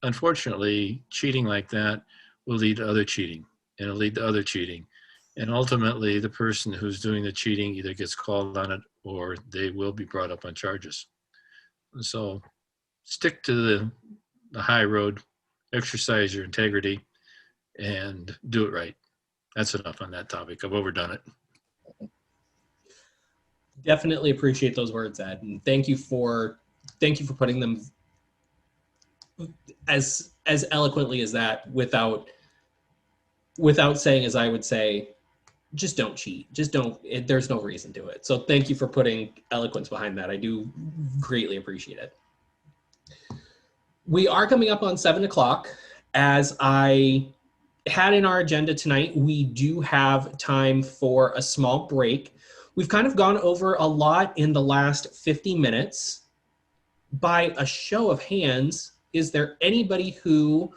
unfortunately, cheating like that will lead to other cheating, and it'll lead to other cheating. And ultimately, the person who's doing the cheating either gets called on it or they will be brought up on charges. So stick to the high road, exercise your integrity, and do it right. That's enough on that topic. I've overdone it. Definitely appreciate those words, Ed, and thank you for putting them as eloquently as that without saying, as I would say, just don't cheat. Just don't. There's no reason to it. So thank you for putting eloquence behind that. I do greatly appreciate it. We are coming up on 7 o'clock. As I had in our agenda tonight, we do have time for a small break. We've kind of gone over a lot in the last 50 minutes. By a show of hands, is there anybody who,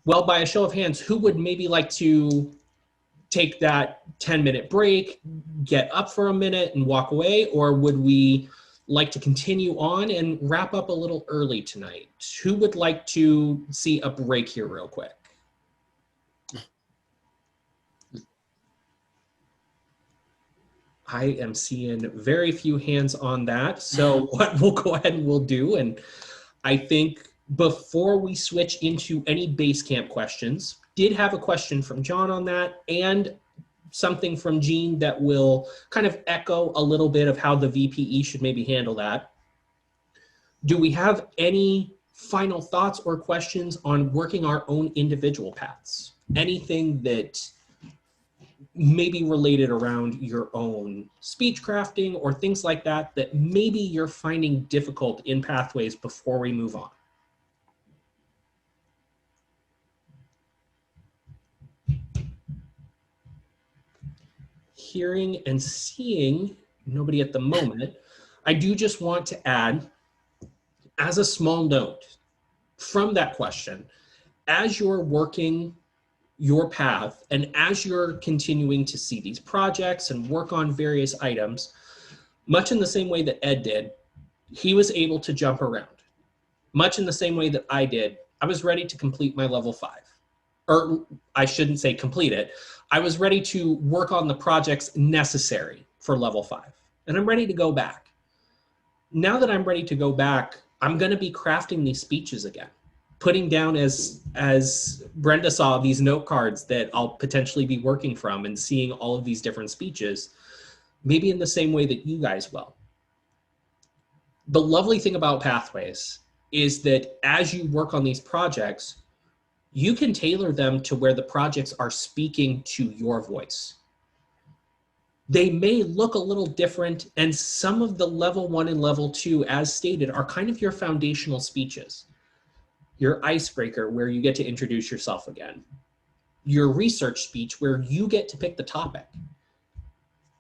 well, by a show of hands, who would maybe like to take that 10-minute break, get up for a minute and walk away, or would we like to continue on and wrap up a little early tonight? Who would like to see a break here real quick? I am seeing very few hands on that. So what we'll go ahead and we'll do, and I think before we switch into any base camp questions, did have a question from John on that and something from Jean that will kind of echo a little bit of how the VPE should maybe handle that. Do we have any final thoughts or questions on working our own individual paths? anything that may be related around your own speech crafting or things like that, that maybe you're finding difficult in Pathways before we move on. Hearing and seeing nobody at the moment, I do just want to add, as a small note from that question, as you're working your path and as you're continuing to see these projects and work on various items, much in the same way that Ed did, he was able to jump around. Much in the same way that I did, I was ready to complete my level 5. Or I shouldn't say complete it. I was ready to work on the projects necessary for level 5. And I'm ready to go back. Now that I'm ready to go back, I'm going to be crafting these speeches again. Putting down, as Brenda saw, these note cards that I'll potentially be working from and seeing all of these different speeches, maybe in the same way that you guys will. The lovely thing about Pathways is that as you work on these projects, you can tailor them to where the projects are speaking to your voice. They may look a little different, and some of the level 1 and level 2, as stated, are kind of your foundational speeches. Your icebreaker, where you get to introduce yourself again. Your research speech, where you get to pick the topic.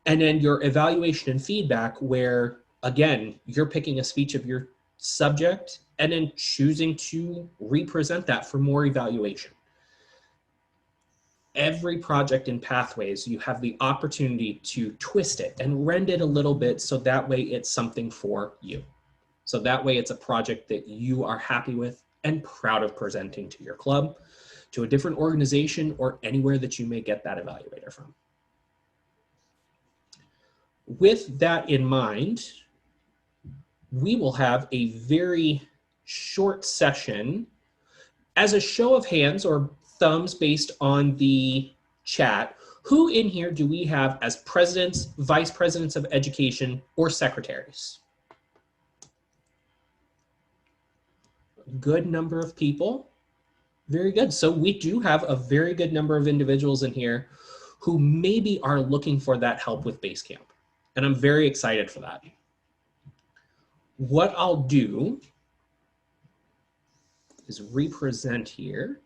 And then your evaluation and feedback, where, again, you're picking a speech of your subject and then choosing to represent that for more evaluation. Every project in Pathways, you have the opportunity to twist it and rend it a little bit so that way it's something for you. So that way it's a project that you are happy with and proud of presenting to your club, to a different organization, or anywhere that you may get that evaluator from. With that in mind, we will have a very short session. As a show of hands or thumbs based on the chat, who in here do we have as presidents, vice presidents of education, or secretaries? Good number of people. Very good. So we do have a very good number of individuals in here who maybe are looking for that help with Basecamp. And I'm very excited for that. What I'll do is represent here.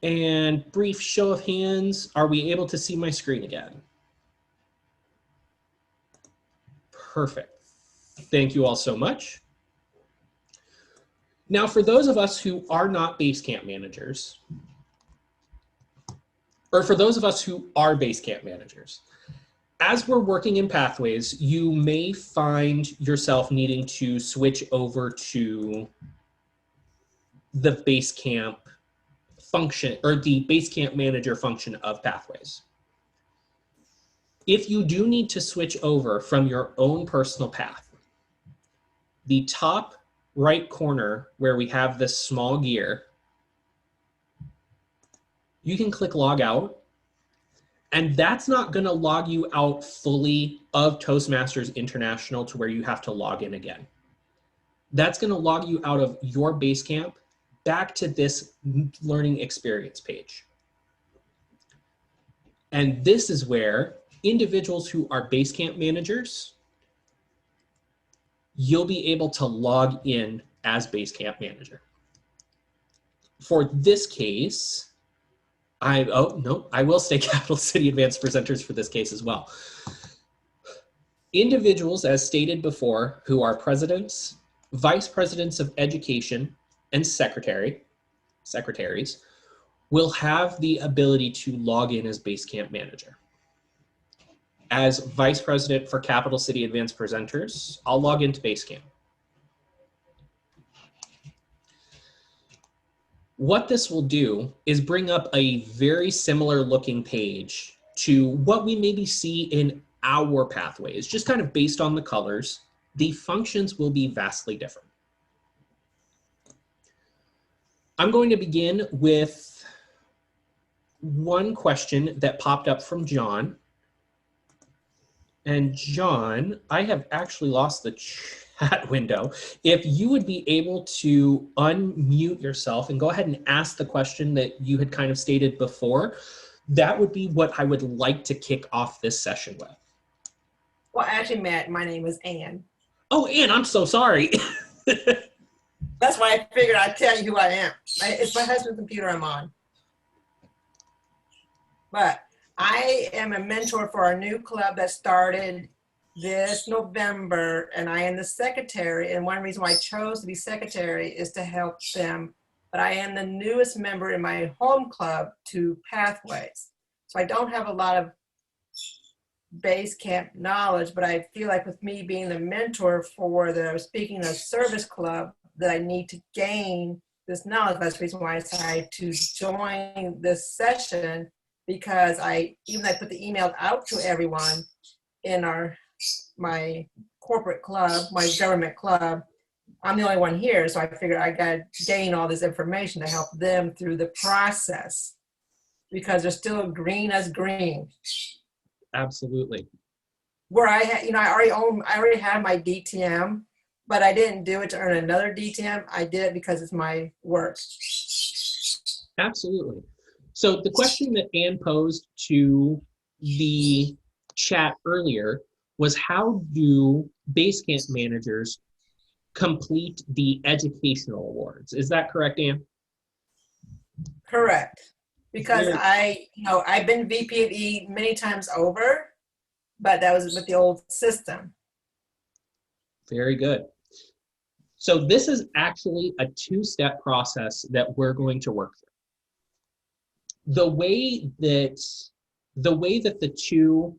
And brief show of hands, are we able to see my screen again? Perfect. Thank you all so much. Now, for those of us who are not Basecamp managers, or for those of us who are Basecamp managers, as we're working in Pathways, you may find yourself needing to switch over to the Basecamp function, or the Basecamp manager function of Pathways. If you do need to switch over from your own personal path, the top right corner where we have this small gear, you can click log out, and that's not going to log you out fully of Toastmasters International to where you have to log in again. That's going to log you out of your Basecamp back to this learning experience page. And this is where individuals who are Basecamp managers, you'll be able to log in as Basecamp manager. For this case, I will say Capital City Advanced Presenters for this case as well. Individuals, as stated before, who are presidents, vice presidents of education, and secretaries, will have the ability to log in as Basecamp manager. As vice president for Capital City Advanced Presenters, I'll log into Basecamp. What this will do is bring up a very similar looking page to what we maybe see in our Pathways, just kind of based on the colors. The functions will be vastly different. I'm going to begin with one question that popped up from John. And John, I have actually lost the chat window, if you would be able to unmute yourself and go ahead and ask the question that you had kind of stated before, that would be what I would like to kick off this session with. Well, actually, Matt, my name is Ann. Oh, Ann, I'm so sorry. That's why I figured I'd tell you who I am. It's my husband's computer I'm on. But I am a mentor for our new club that started this November, and I am the secretary. And one reason why I chose to be secretary is to help them. But I am the newest member in my home club to Pathways. So I don't have a lot of base camp knowledge, but I feel like with me being the mentor for the Speaking of Service Club, that I need to gain this knowledge. That's the reason why I decided to join this session, because even though I put the email out to everyone in my corporate club, my government club, I'm the only one here, so I figured I got to gain all this information to help them through the process, because they're still green as green. Absolutely. Where I already have my DTM, but I didn't do it to earn another DTM. I did it because it's my work. Absolutely. So the question that Ann posed to the chat earlier was, how do base camp managers complete the educational awards? Is that correct, Ann? Correct. Because I've been VP of E many times over, but that was with the old system. Very good. So this is actually a two-step process that we're going to work through. The way that the two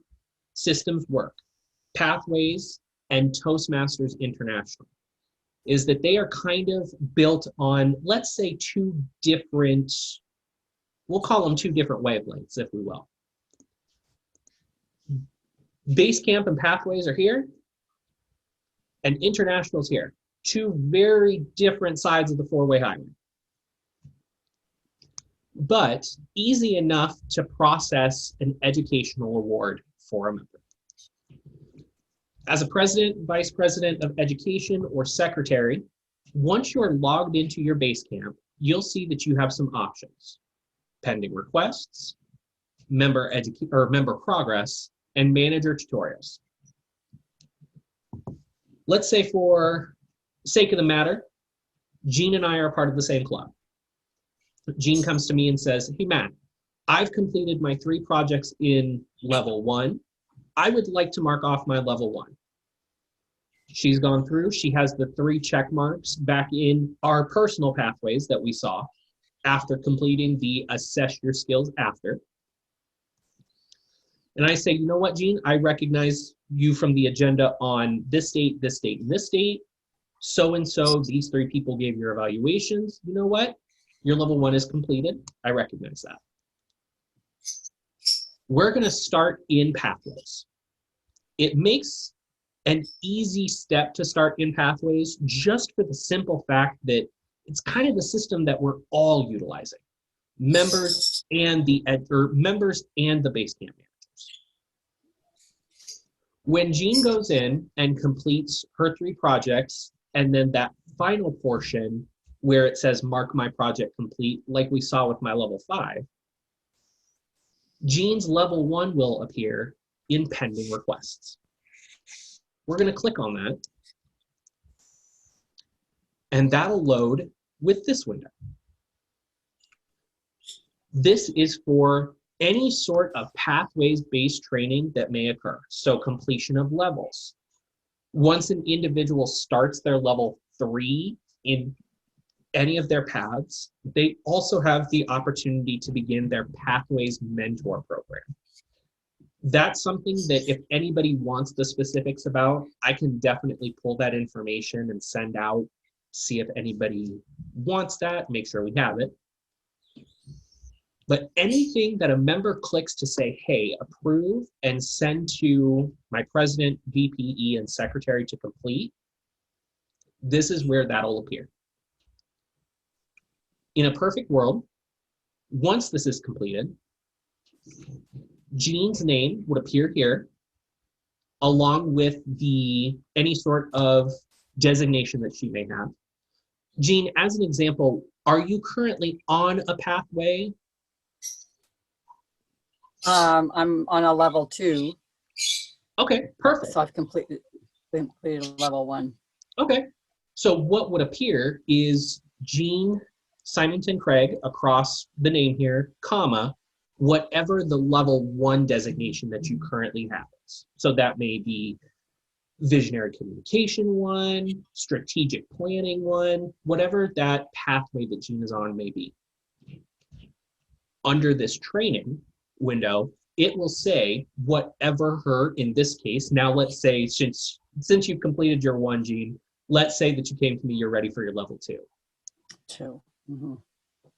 systems work, Pathways and Toastmasters International, is that they are kind of built on, let's say, two different, we'll call them two different wavelengths, if we will. Basecamp and Pathways are here, and International's here. Two very different sides of the four-way highway. But easy enough to process an educational award for a member. As a president, vice president of education, or secretary, once you're logged into your Basecamp, you'll see that you have some options: pending requests, member progress, and manager tutorials. Let's say, for sake of the matter, Jean and I are part of the same club. Jean comes to me and says, "Hey Matt, I've completed my 3 projects in level 1. I would like to mark off my level 1. She's gone through, she has the 3 check marks back in our personal pathways that we saw after completing the assess your skills after. And I say, you know what, Jean, I recognize you from the agenda on this date, this date, and this date. So-and-so, these 3 people gave your evaluations. You know what? Your level 1 is completed. I recognize that. We're going to start in Pathways. It makes an easy step to start in Pathways just for the simple fact that it's kind of the system that we're all utilizing, members and the Basecamp managers. When Jean goes in and completes her 3 projects, and then that final portion where it says mark my project complete, like we saw with my level 5, Jean's level 1 will appear in pending requests. We're going to click on that, and that'll load with this window. This is for any sort of pathways-based training that may occur. So completion of levels. Once an individual starts their level 3 in any of their paths, they also have the opportunity to begin their Pathways Mentor program. That's something that if anybody wants the specifics about, I can definitely pull that information and send out, see if anybody wants that, make sure we have it. But anything that a member clicks to say, hey, approve and send to my president, VPE, and secretary to complete, this is where that'll appear. In a perfect world, once this is completed, Jean's name would appear here, along with any sort of designation that she may have. Jean, as an example, are you currently on a pathway? I'm on a level 2. Okay, perfect. So I've completed level 1. Okay, so what would appear is Jean Simonton Craig across the name here, comma, whatever the level 1 designation that you currently have is. So that may be visionary communication 1, strategic planning 1, whatever that pathway that Jean is on may be. Under this training window, it will say whatever her, in this case, now let's say since you've completed your 1, Jean, let's say that you came to me, you're ready for your level 2. 2. Mm-hmm.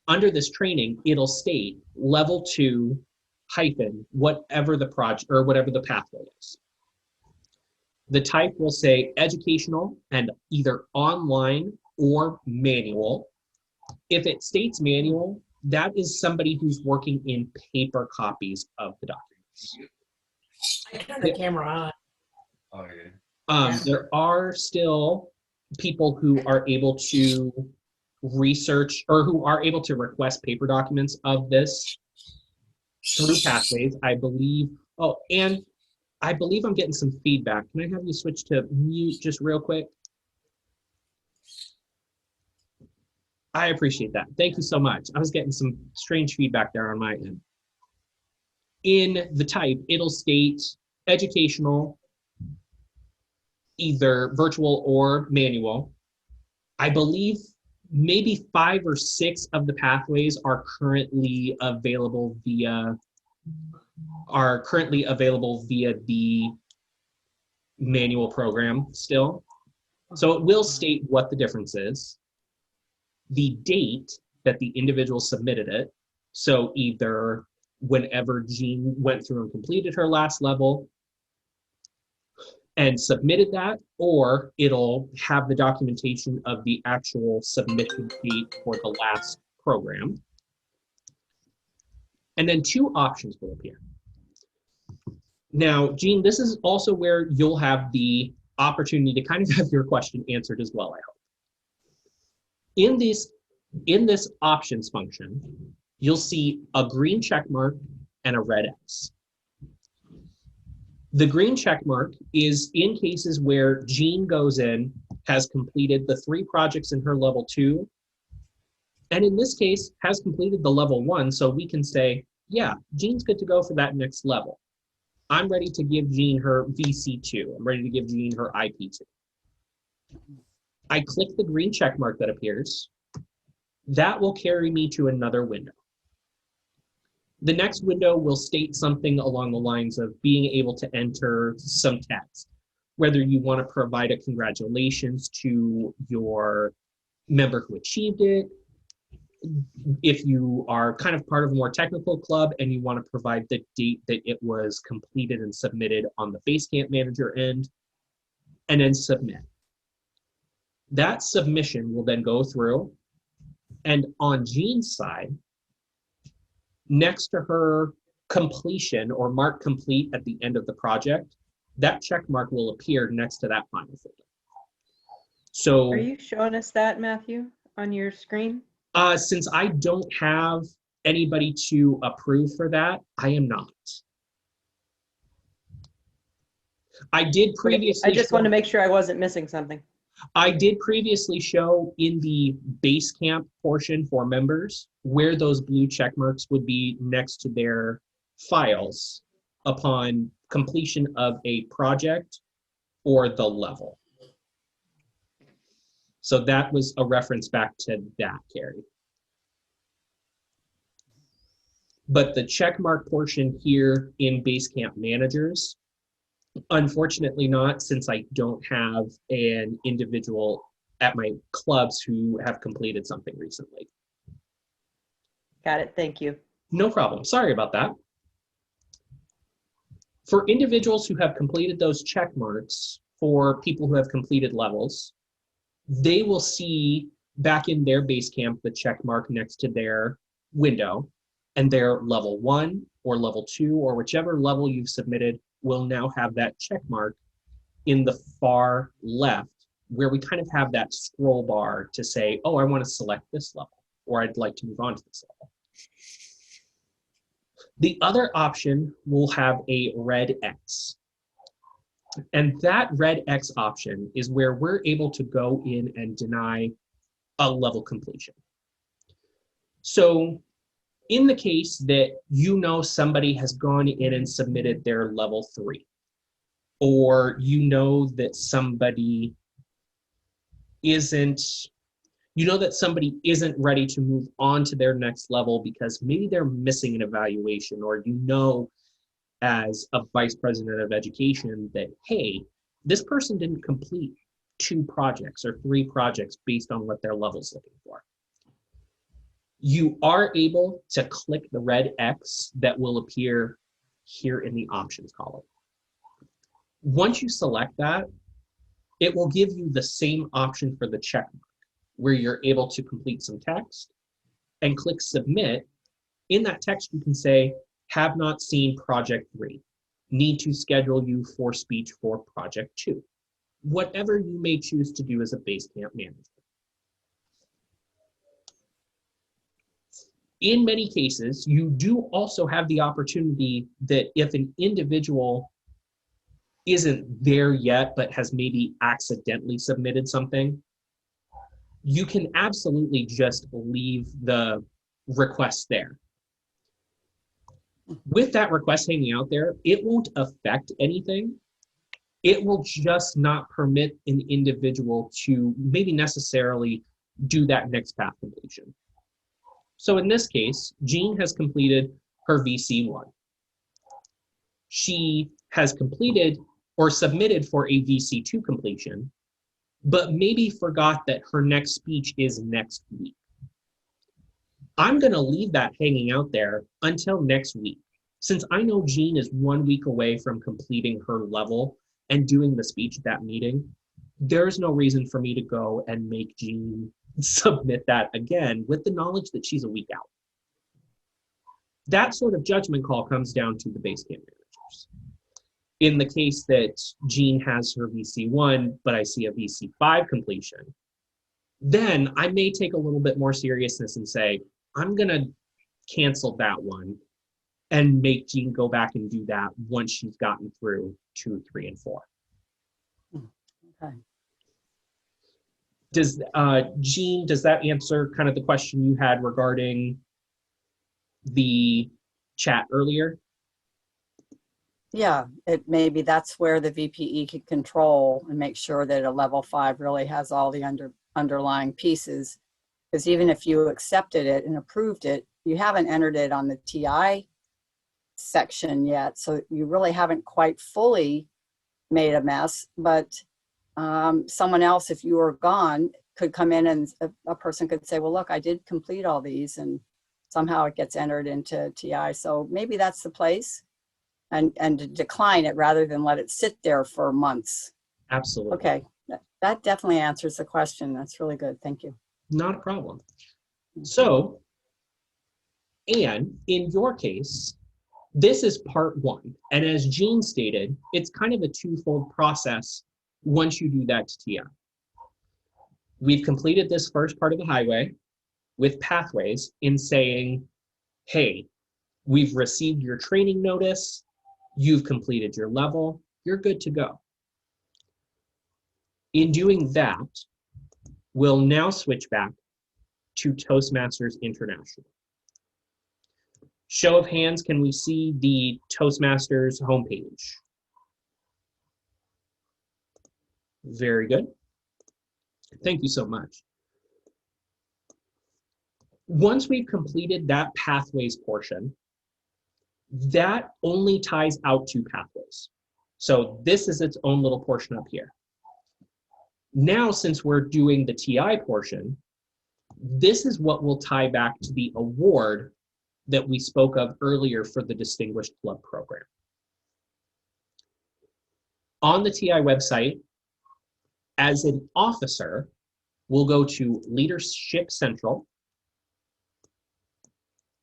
Under this training, it'll state level 2 hyphen whatever the project or whatever the pathway is. The type will say educational and either online or manual. If it states manual, that is somebody who's working in paper copies of the documents. I turned the camera on. Oh, yeah. There are still people who are able to research or who are able to request paper documents of this through Pathways, I believe. Oh, and I believe I'm getting some feedback. Can I have you switch to mute just real quick? I appreciate that. Thank you so much. I was getting some strange feedback there on my end. In the type, it'll state educational, either virtual or manual. I believe maybe 5 or 6 of the pathways are currently available via the manual program still. So it will state what the difference is, the date that the individual submitted it. So either whenever Jean went through and completed her last level and submitted that, or it'll have the documentation of the actual submission date for the last program. And then 2 options will appear. Now, Jean, this is also where you'll have the opportunity to kind of have your question answered as well, I hope. In this options function, you'll see a green check mark and a red X. The green check mark is in cases where Jean goes in, has completed the 3 projects in her level 2, and in this case has completed the level 1, so we can say, yeah, Jean's good to go for that next level. I'm ready to give Jean her VC2. I'm ready to give Jean her IP2. I click the green check mark that appears. That will carry me to another window. The next window will state something along the lines of being able to enter some text, whether you want to provide a congratulations to your member who achieved it. If you are kind of part of a more technical club and you want to provide the date that it was completed and submitted on the Basecamp manager end, and then submit. That submission will then go through, and on Jean's side, next to her completion or mark complete at the end of the project, that check mark will appear next to that final folder. So, are you showing us that, Matthew, on your screen? Since I don't have anybody to approve for that, I am not. I did previously. I just want to make sure I wasn't missing something. I did previously show in the Basecamp portion for members where those blue check marks would be next to their files upon completion of a project or the level. So that was a reference back to that, Carrie. But the check mark portion here in Basecamp managers, unfortunately not, since I don't have an individual at my clubs who have completed something recently. Got it. Thank you. No problem. Sorry about that. For individuals who have completed those check marks, for people who have completed levels, they will see back in their Basecamp the check mark next to their window, and their level 1 or level 2 or whichever level you've submitted will now have that check mark in the far left where we kind of have that scroll bar to say, oh, I want to select this level, or I'd like to move on to this level. The other option will have a red X. And that red X option is where we're able to go in and deny a level completion. So in the case that you know somebody has gone in and submitted their level 3, or you know that somebody isn't ready to move on to their next level because maybe they're missing an evaluation, or you know as a vice president of education that, hey, this person didn't complete 2 projects or 3 projects based on what their level's looking for. You are able to click the red X that will appear here in the options column. Once you select that, it will give you the same option for the check mark, where you're able to complete some text and click submit. In that text, you can say, have not seen project 3, need to schedule you for speech for project 2. Whatever you may choose to do as a Basecamp manager. In many cases, you do also have the opportunity that if an individual isn't there yet, but has maybe accidentally submitted something, you can absolutely just leave the request there. With that request hanging out there, it won't affect anything. It will just not permit an individual to maybe necessarily do that next path completion. So in this case, Jean has completed her VC1. She has completed or submitted for a VC2 completion, but maybe forgot that her next speech is next week. I'm going to leave that hanging out there until next week. Since I know Jean is 1 week away from completing her level and doing the speech at that meeting, there's no reason for me to go and make Jean submit that again with the knowledge that she's a week out. That sort of judgment call comes down to the Basecamp managers. In the case that Jean has her VC1, but I see a VC5 completion, then I may take a little bit more seriousness and say, I'm going to cancel that one and make Jean go back and do that once she's gotten through 2, 3, and 4. Okay. Jean, does that answer kind of the question you had regarding the chat earlier? Yeah, maybe that's where the VPE can control and make sure that a level 5 really has all the underlying pieces. Because even if you accepted it and approved it, you haven't entered it on the TI section yet. So you really haven't quite fully made a mess, but someone else, if you were gone, could come in and a person could say, well, look, I did complete all these, and somehow it gets entered into TI. So maybe that's the place, and to decline it rather than let it sit there for months. Absolutely. Okay, that definitely answers the question. That's really good. Thank you. Not a problem. So, and in your case, this is part 1. And as Jean stated, it's kind of a twofold process once you do that to TI. We've completed this first part of the highway with pathways in saying, hey, we've received your training notice, you've completed your level, you're good to go. In doing that, we'll now switch back to Toastmasters International. Show of hands, can we see the Toastmasters homepage? Very good. Thank you so much. Once we've completed that pathways portion, that only ties out to pathways. So this is its own little portion up here. Now, since we're doing the TI portion, this is what will tie back to the award that we spoke of earlier for the Distinguished Club Program. On the TI website, as an officer, we'll go to Leadership Central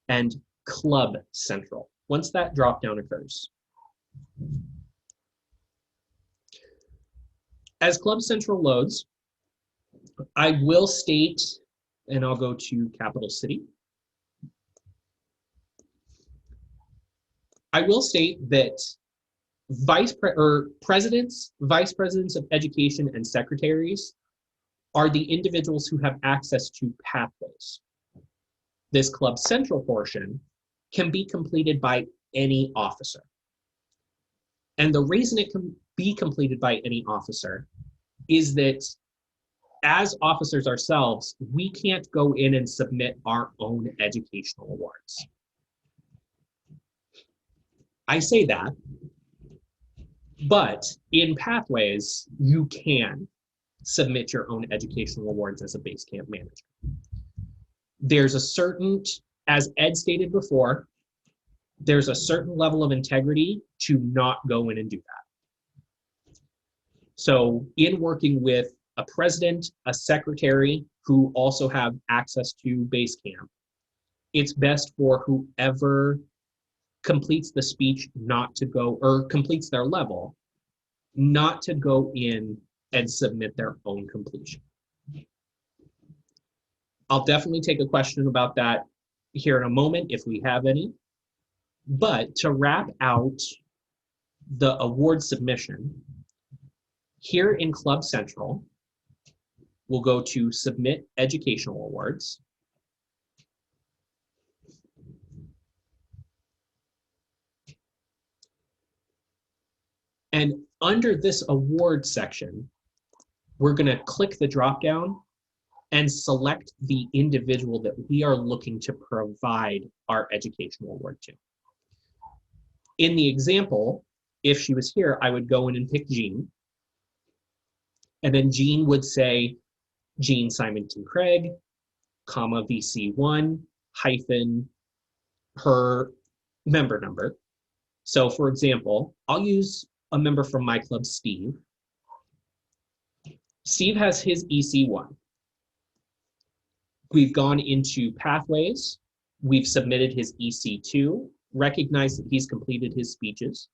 and Club Central, once that drop-down occurs. As Club Central loads, I will state, and I'll go to capital city. I will state that presidents, vice presidents of education, and secretaries are the individuals who have access to pathways. This Club Central portion can be completed by any officer. And the reason it can be completed by any officer is that as officers ourselves, we can't go in and submit our own educational awards. I say that, but in Pathways, you can submit your own educational awards as a base camp manager. There's a certain, as Ed stated before, there's a certain level of integrity to not go in and do that. So in working with a president, a secretary who also have access to base camp, it's best for whoever completes the speech not to go, or completes their level, not to go in and submit their own completion. I'll definitely take a question about that here in a moment if we have any. But to wrap out the award submission, here in Club Central, we'll go to Submit Educational Awards. And under this award section, we're going to click the drop down and select the individual that we are looking to provide our educational award to. In the example, if she was here, I would go in and pick Jean. And then Jean would say, Jean Simonton Craig, comma, VC1, hyphen, her member number. So for example, I'll use a member from my club, Steve. Steve has his EC1. We've gone into Pathways. We've submitted his EC2, recognized that he's completed his speeches.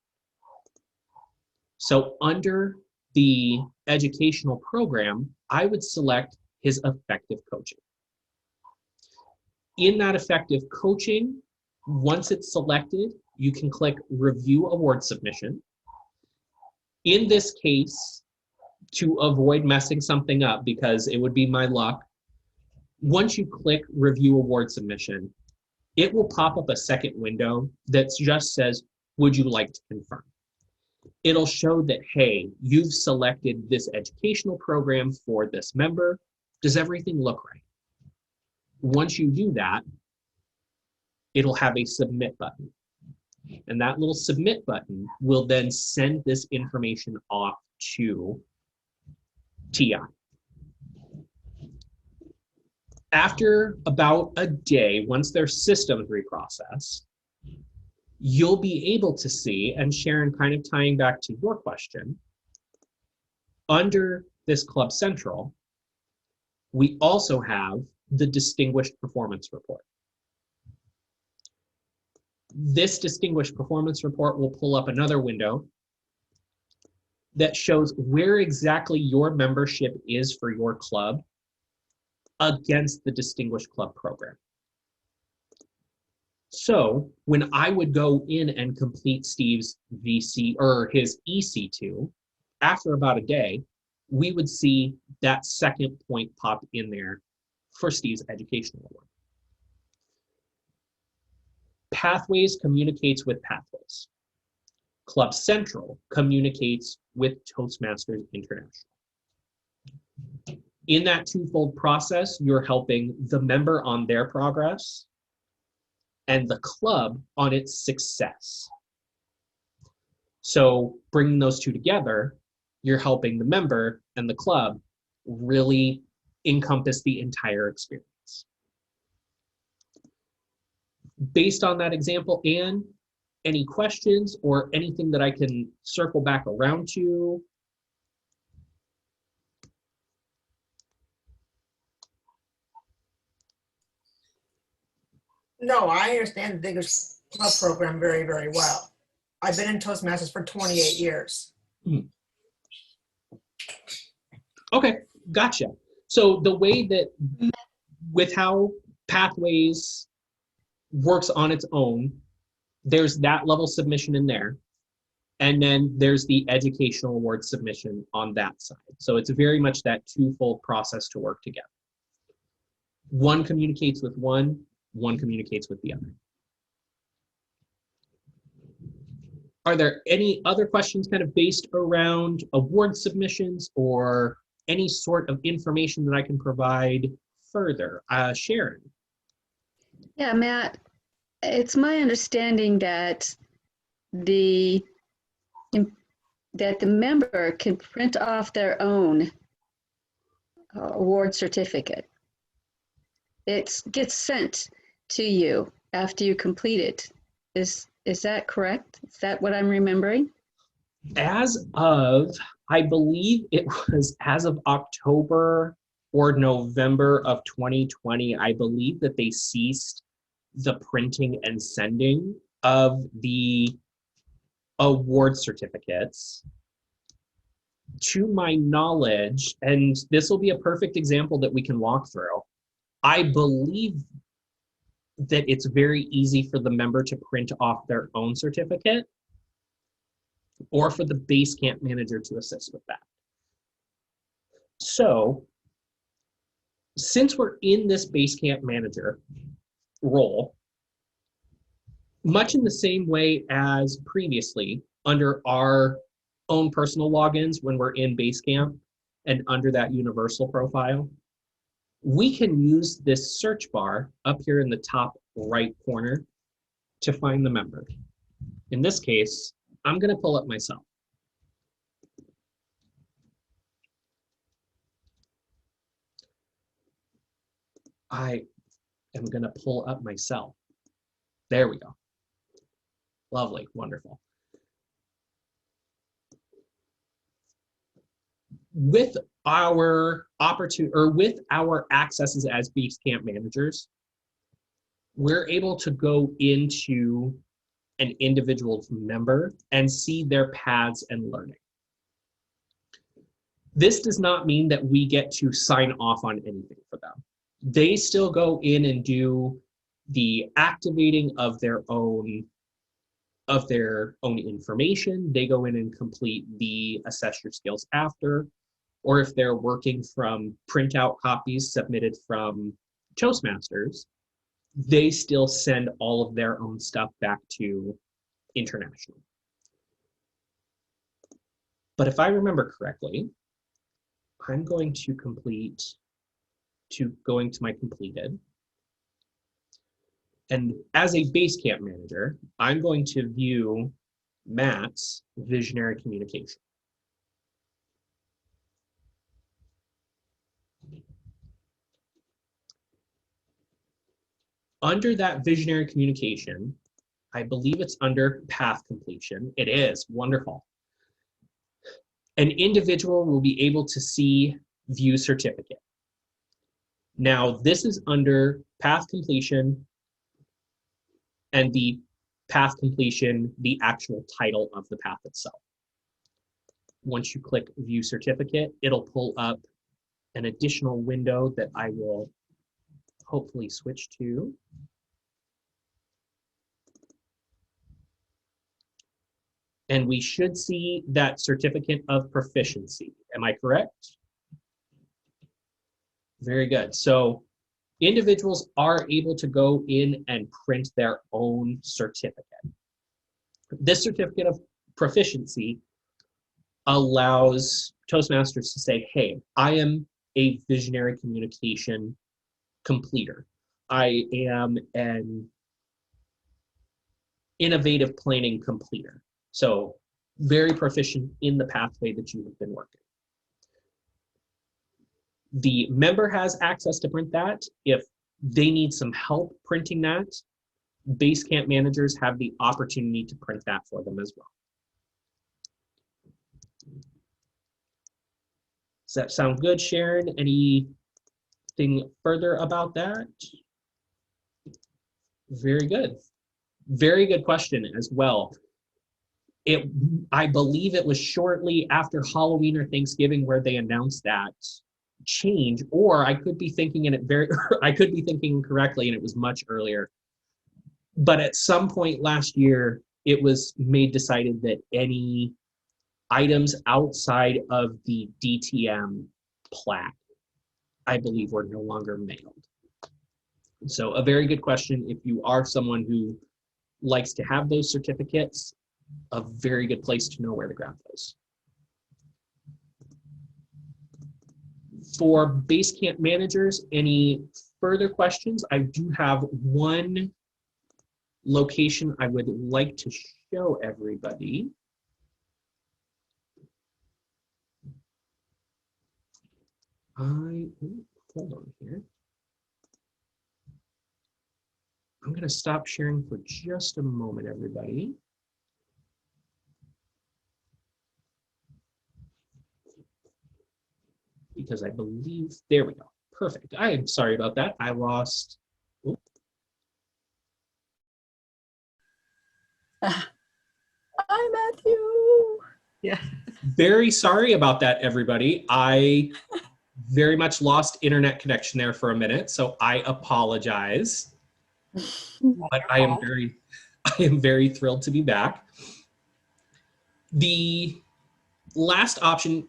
So under the educational program, I would select his effective coaching. In that effective coaching, once it's selected, you can click Review Award Submission. In this case, to avoid messing something up, because it would be my luck, once you click Review Award Submission, it will pop up a second window that just says, would you like to confirm? It'll show that, hey, you've selected this educational program for this member. Does everything look right? Once you do that, it'll have a submit button. And that little submit button will then send this information off to TI. After about a day, once their systems reprocess, you'll be able to see, and Sharon, kind of tying back to your question, under this Club Central, we also have the Distinguished Performance Report. This Distinguished Performance Report will pull up another window that shows where exactly your membership is for your club against the Distinguished Club program. So when I would go in and complete Steve's VC or his EC2, after about a day, we would see that second point pop in there for Steve's educational award. Pathways communicates with Pathways. Club Central communicates with Toastmasters International. In that twofold process, you're helping the member on their progress and the club on its success. So bringing those two together, you're helping the member and the club really encompass the entire experience. Based on that example, Anne, any questions or anything that I can circle back around to? No, I understand the Distinguished Club program very, very well. I've been in Toastmasters for 28 years. Okay, gotcha. So the way that with how Pathways works on its own, there's that level submission in there. And then there's the educational award submission on that side. So it's very much that twofold process to work together. One communicates with one communicates with the other. Are there any other questions kind of based around award submissions or any sort of information that I can provide further? Sharon. Yeah, Matt, it's my understanding that the member can print off their own award certificate. It gets sent to you after you complete it. Is that correct? Is that what I'm remembering? As of, I believe it was as of October or November of 2020, I believe that they ceased the printing and sending of the award certificates. To my knowledge, and this will be a perfect example that we can walk through, I believe that it's very easy for the member to print off their own certificate or for the base camp manager to assist with that. So since we're in this base camp manager role, much in the same way as previously under our own personal logins when we're in Basecamp and under that universal profile, we can use this search bar up here in the top right corner to find the member. In this case, I'm going to pull up myself. I am going to pull up myself. There we go. Lovely, wonderful. With our opportunity, or with our accesses as base camp managers, we're able to go into an individual's member and see their paths and learning. This does not mean that we get to sign off on anything for them. They still go in and do the activating of their own information. They go in and complete the assess your skills after, or if they're working from printout copies submitted from Toastmasters, they still send all of their own stuff back to International. But if I remember correctly, I'm going to going to my completed. And as a base camp manager, I'm going to view Matt's visionary communication. Under that visionary communication, I believe it's under path completion. It is, wonderful. An individual will be able to see view certificate. Now, this is under path completion and the path completion, the actual title of the path itself. Once you click view certificate, it'll pull up an additional window that I will hopefully switch to. And we should see that certificate of proficiency. Am I correct? Very good. So individuals are able to go in and print their own certificate. This certificate of proficiency allows Toastmasters to say, hey, I am a visionary communication completer. I am an innovative planning completer. So very proficient in the pathway that you have been working. The member has access to print that. If they need some help printing that, Basecamp managers have the opportunity to print that for them as well. Does that sound good, Sharon? Anything further about that? Very good. Very good question as well. I believe it was shortly after Halloween or Thanksgiving where they announced that change, or I could be thinking in it I could be thinking correctly and it was much earlier. But at some point last year, it was decided that any items outside of the DTM plaque, I believe, were no longer mailed. So a very good question. If you are someone who likes to have those certificates, a very good place to know where to grab those. For Basecamp managers, any further questions? I do have one location I would like to show everybody. Hold on here. I'm going to stop sharing for just a moment, everybody. Because I believe, there we go. Perfect. I am sorry about that. I lost. Oops. Hi, Matthew. Yeah. Very sorry about that, everybody. I very much lost internet connection there for a minute, so I apologize. But I am very thrilled to be back. The last option,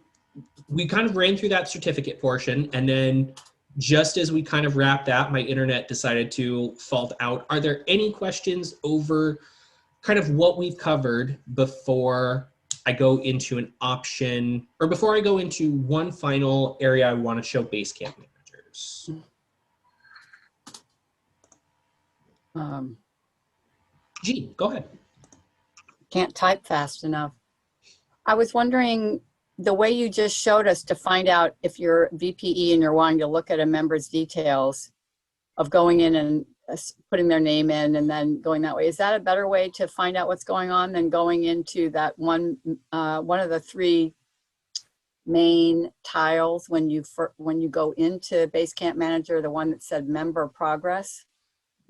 we kind of ran through that certificate portion, and then just as we kind of wrapped that, my internet decided to fault out. Are there any questions over kind of what we've covered before I go into an option, or before I go into one final area I want to show Basecamp managers? Jean, go ahead. Can't type fast enough. I was wondering, the way you just showed us to find out if you're VPE and you're wanting to look at a member's details of going in and putting their name in and then going that way, is that a better way to find out what's going on than going into that one of the three main tiles when you go into Basecamp Manager, the one that said member progress?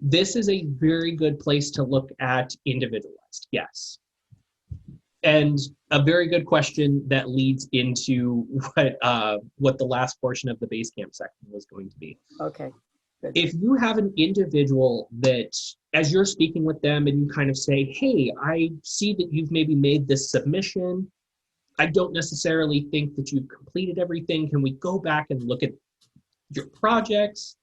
This is a very good place to look at individualized, yes. And a very good question that leads into what the last portion of the Basecamp section was going to be. Okay, good. If you have an individual that, as you're speaking with them and you kind of say, hey, I see that you've maybe made this submission. I don't necessarily think that you've completed everything. Can we go back and look at your projects?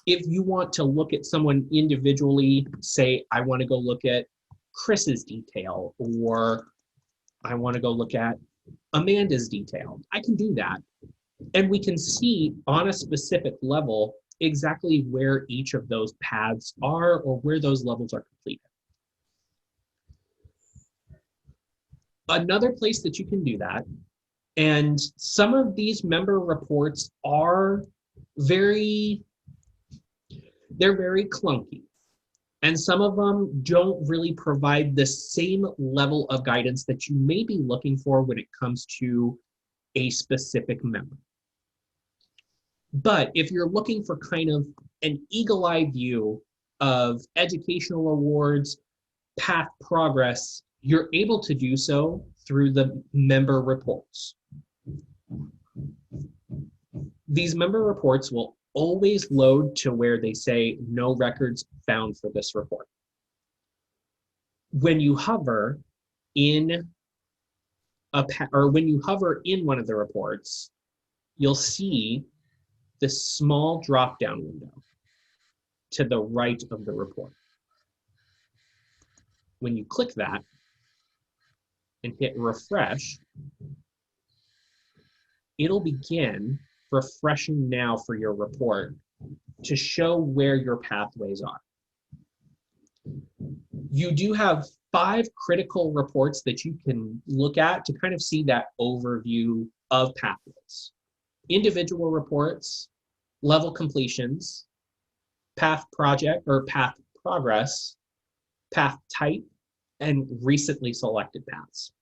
If you want to look at someone individually, say, I want to go look at Chris's detail, or I want to go look at Amanda's detail, I can do that. And we can see on a specific level exactly where each of those paths are or where those levels are completed. Another place that you can do that, and some of these member reports are very clunky. And some of them don't really provide the same level of guidance that you may be looking for when it comes to a specific member. But if you're looking for kind of an eagle-eye view of educational awards, path progress, you're able to do so through the member reports. These member reports will always load to where they say no records found for this report. When you hover in when you hover in one of the reports, you'll see this small drop-down window to the right of the report. When you click that and hit refresh, it'll begin refreshing now for your report to show where your pathways are. You do have 5 critical reports that you can look at to kind of see that overview of pathways. Individual reports, level completions, path project or path progress, path type, and recently selected paths.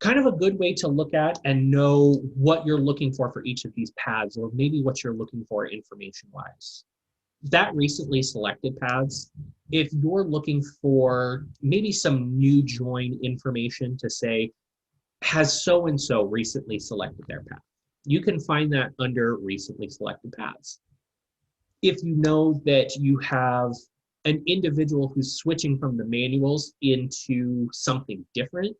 Kind of a good way to look at and know what you're looking for each of these paths, or maybe what you're looking for information-wise. That recently selected paths, if you're looking for maybe some new join information to say, has so-and-so recently selected their path? You can find that under recently selected paths. If you know that you have an individual who's switching from the manuals into something different,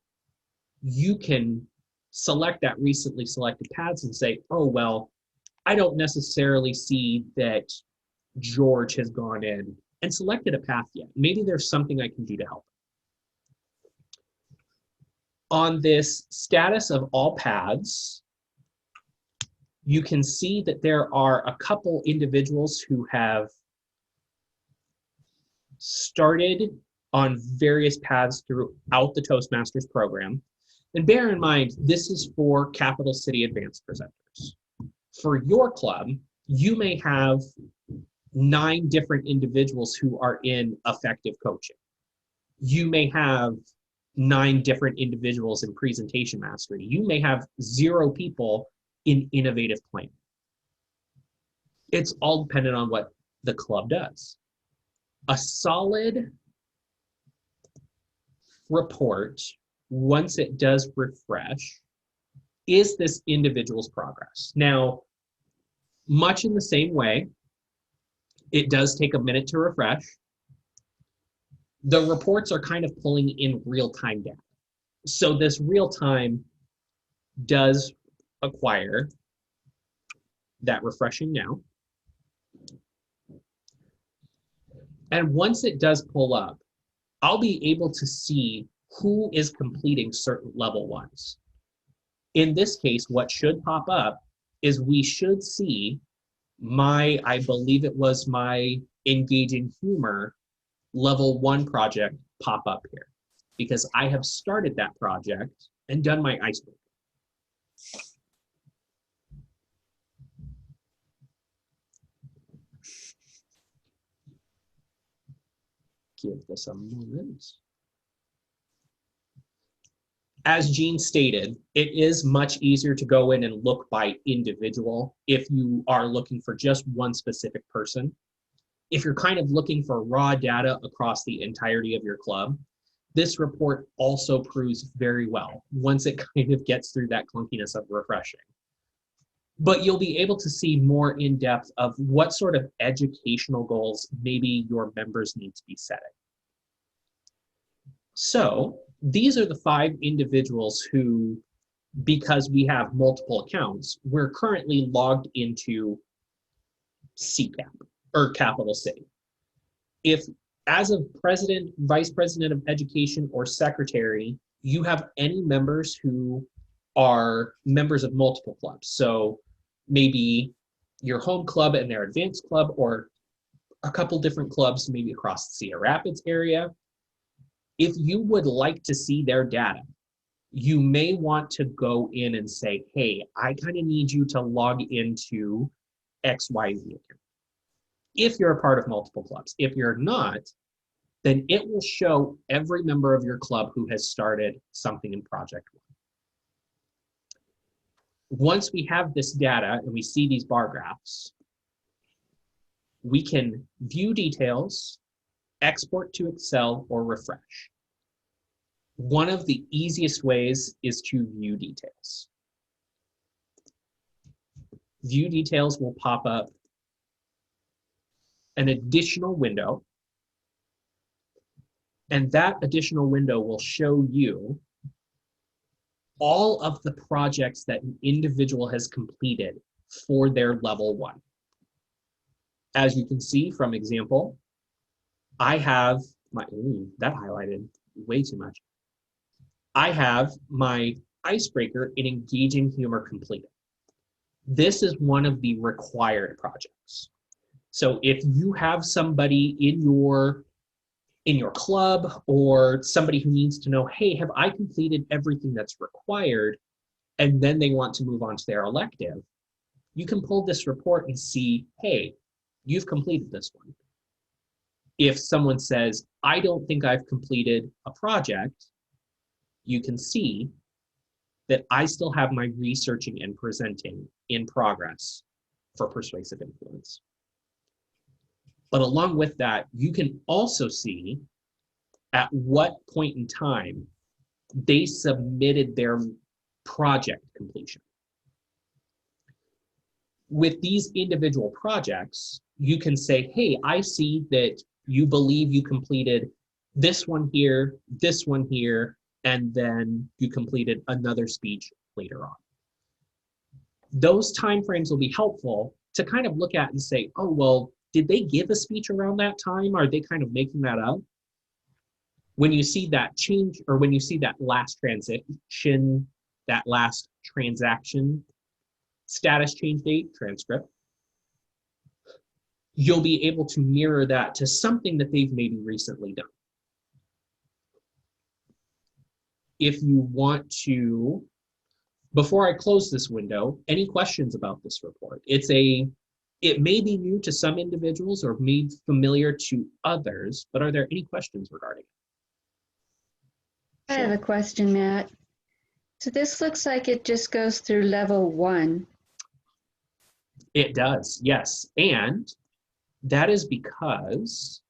you can select that recently selected paths and say, oh, well, I don't necessarily see that George has gone in and selected a path yet. Maybe there's something I can do to help. On this status of all paths, you can see that there are a couple individuals who have started on various paths throughout the Toastmasters program. And bear in mind, this is for Capital City Advanced presenters. For your club, you may have 9 different individuals who are in effective coaching. You may have 9 different individuals in presentation mastery. You may have 0 people in innovative planning. It's all dependent on what the club does. A solid report, once it does refresh, is this individual's progress. Now, much in the same way, it does take a minute to refresh. The reports are kind of pulling in real-time data. So this real-time does acquire that refreshing now. And once it does pull up, I'll be able to see who is completing certain level 1s. In this case, what should pop up is we should see I believe it was my Engaging Humor level 1 project pop up here, because I have started that project and done my icebreaker. Give this a moment. As Jean stated, it is much easier to go in and look by individual if you are looking for just one specific person. If you're kind of looking for raw data across the entirety of your club, this report also proves very well once it kind of gets through that clunkiness of refreshing. But you'll be able to see more in depth of what sort of educational goals maybe your members need to be setting. So these are the 5 individuals who, because we have multiple accounts, we're currently logged into CCAP, or Capital City. If, as a president, vice president of education, or secretary, you have any members who are members of multiple clubs, so maybe your home club and their advanced club, or a couple different clubs maybe across the Cedar Rapids area, if you would like to see their data, you may want to go in and say, hey, I kind of need you to log into XYZ account. If you're a part of multiple clubs. If you're not, then it will show every member of your club who has started something in Project 1. Once we have this data and we see these bar graphs, we can view details, export to Excel, or refresh. One of the easiest ways is to view details. View details will pop up an additional window, and that additional window will show you all of the projects that an individual has completed for their level 1. As you can see from example, I have my, that highlighted way too much. I have my icebreaker in Engaging Humor completed. This is one of the required projects. So if you have somebody in your club, or somebody who needs to know, hey, have I completed everything that's required? And then they want to move on to their elective, you can pull this report and see, hey, you've completed this one. If someone says, I don't think I've completed a project, you can see that I still have my researching and presenting in progress for persuasive influence. But along with that, you can also see at what point in time they submitted their project completion. With these individual projects, you can say, hey, I see that you believe you completed this one here, and then you completed another speech later on. Those timeframes will be helpful to kind of look at and say, oh, well, did they give a speech around that time? Are they kind of making that up? When you see that change, or when you see that last transition, that last transaction status change date transcript, you'll be able to mirror that to something that they've maybe recently done. If you want to, before I close this window, any questions about this report? It may be new to some individuals or may be familiar to others, but are there any questions regarding it? I have a question, Matt. So this looks like it just goes through level 1. It does, yes. And that is because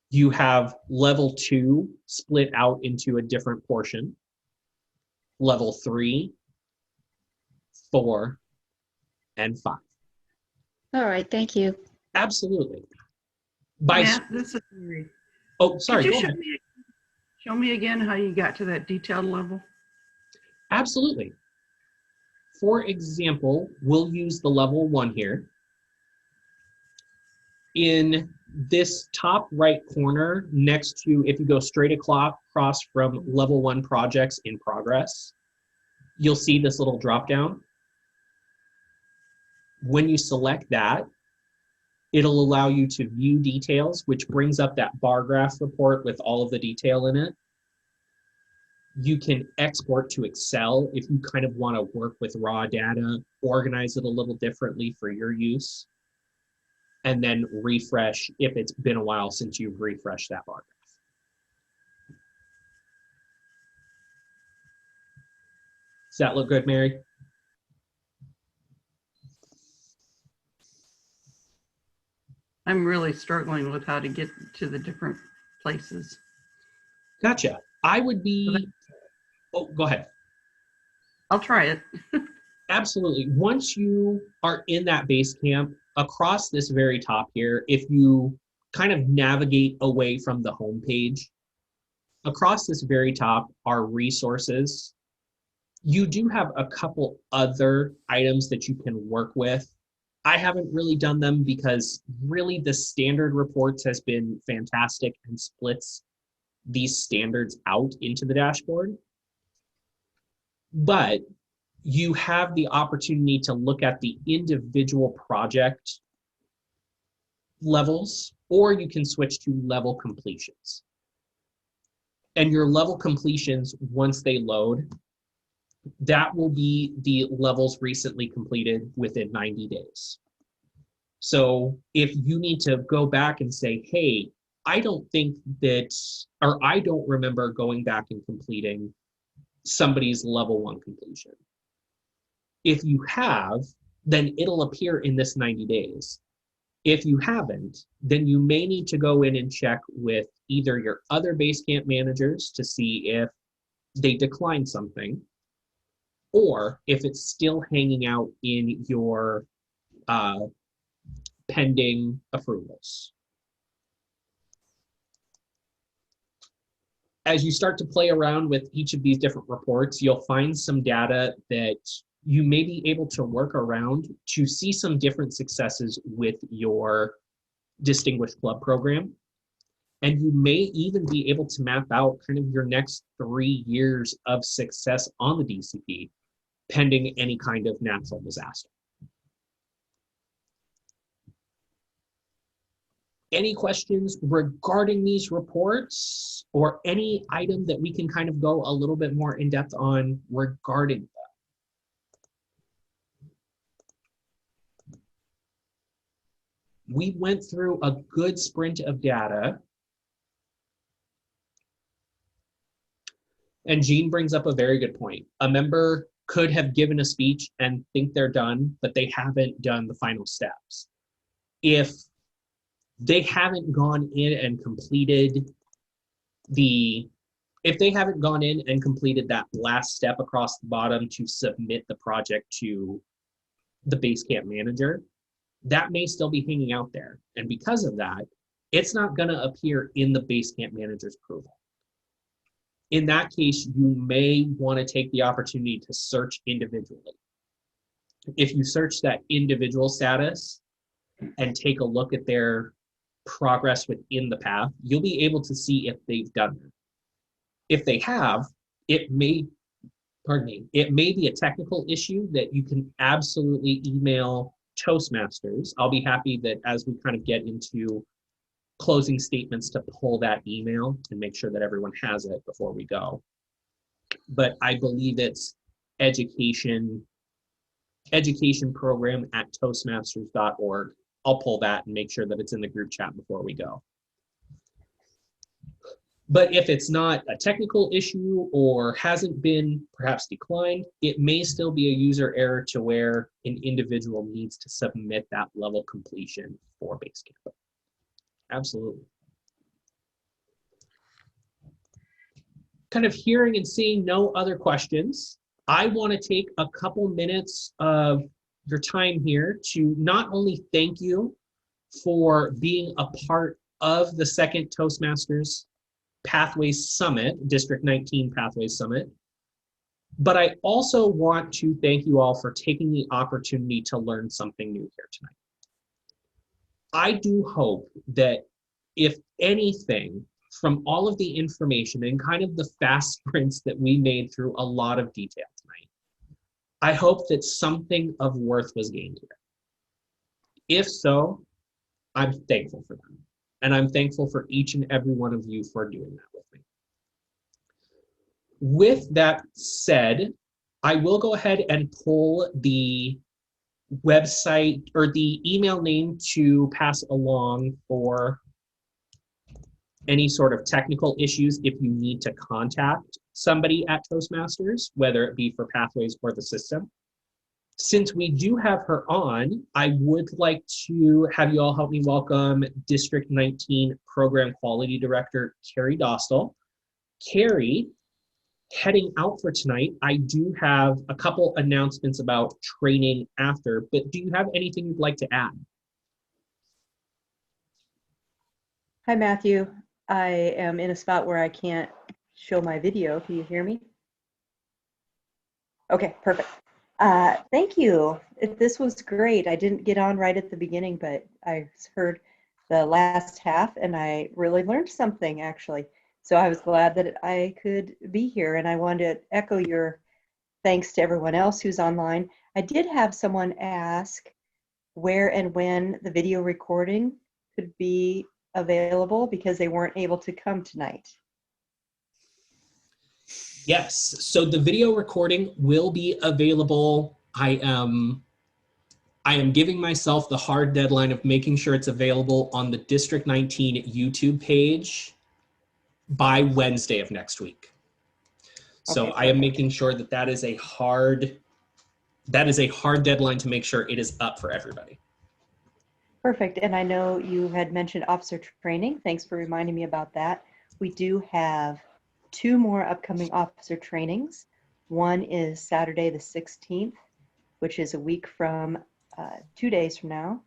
you have level 2 split out into a different portion, level 3, 4, and 5. All right, thank you. Absolutely. Matt, this is Mary. Oh, sorry. Could Go you ahead. show me again how you got to that detailed level? Absolutely. For example, we'll use the level 1 here. In this top right corner, next to, if you go straight across from level 1 projects in progress, you'll see this little drop down. When you select that, it'll allow you to view details, which brings up that bar graph report with all of the detail in it. You can export to Excel if you kind of want to work with raw data, organize it a little differently for your use, and then refresh if it's been a while since you've refreshed that bar graph. Does that look good, Mary? I'm really struggling with how to get to the different places. Gotcha. I would be, oh, go ahead. I'll try it. Absolutely. Once you are in that base camp, across this very top here, if you kind of navigate away from the home page, across this very top are resources. You do have a couple other items that you can work with. I haven't really done them because really the standard reports has been fantastic and splits these standards out into the dashboard. But you have the opportunity to look at the individual project levels, or you can switch to level completions. And your level completions, once they load, that will be the levels recently completed within 90 days. So if you need to go back and say, hey, I don't think that, or I don't remember going back and completing somebody's level 1 completion. If you have, then it'll appear in this 90 days. If you haven't, then you may need to go in and check with either your other Basecamp managers to see if they declined something, or if it's still hanging out in your pending approvals. As you start to play around with each of these different reports, you'll find some data that you may be able to work around to see some different successes with your Distinguished Club program. And you may even be able to map out kind of your next 3 years of success on the DCP, pending any kind of natural disaster. Any questions regarding these reports or any item that we can kind of go a little bit more in depth on regarding them? We went through a good sprint of data. And Jean brings up a very good point. A member could have given a speech and think they're done, but they haven't done the final steps. If they haven't gone in and completed the If they haven't gone in and completed that last step across the bottom to submit the project to the Basecamp manager, that may still be hanging out there. And because of that, it's not going to appear in the Basecamp manager's approval. In that case, you may want to take the opportunity to search individually. If you search that individual status and take a look at their progress within the path, you'll be able to see if they've done that. If they have, it may be a technical issue that you can absolutely email Toastmasters. I'll be happy that as we kind of get into closing statements to pull that email and make sure that everyone has it before we go. But I believe it's education program at toastmasters.org. I'll pull that and make sure that it's in the group chat before we go. But if it's not a technical issue or hasn't been perhaps declined, it may still be a user error to where an individual needs to submit that level completion for Basecamp. Absolutely. Kind of hearing and seeing no other questions, I want to take a couple minutes of your time here to not only thank you for being a part of the second Toastmasters Pathways Summit, District 19 Pathways Summit, but I also want to thank you all for taking the opportunity to learn something new here tonight. I do hope that if anything, from all of the information and kind of the fast sprints that we made through a lot of detail tonight, I hope that something of worth was gained here. If so, I'm thankful for them. And I'm thankful for each and every one of you for doing that with me. With that said, I will go ahead and pull the website or the email name to pass along for any sort of technical issues if you need to contact somebody at Toastmasters, whether it be for Pathways or the system. Since we do have her on, I would like to have you all help me welcome District 19 Program Quality Director, Carrie Dostal. Carrie, heading out for tonight, I do have a couple announcements about training after, but do you have anything you'd like to add? Hi, Matthew. I am in a spot where I can't show my video. Can you hear me? Okay, perfect. Thank you. This was great. I didn't get on right at the beginning, but I heard the last half and I really learned something actually. So I was glad that I could be here, and I wanted to echo your thanks to everyone else who's online. I did have someone ask where and when the video recording could be available because they weren't able to come tonight. Yes, so the video recording will be available. I am giving myself the hard deadline of making sure it's available on the District 19 YouTube page by Wednesday of next week. So Okay, I am making sure that that is a hard deadline to make sure it is up for everybody. Perfect. And I know you had mentioned officer training. Thanks for reminding me about that. We do have 2 more upcoming officer trainings. One is Saturday the 16th, which is a week from 2 days from now.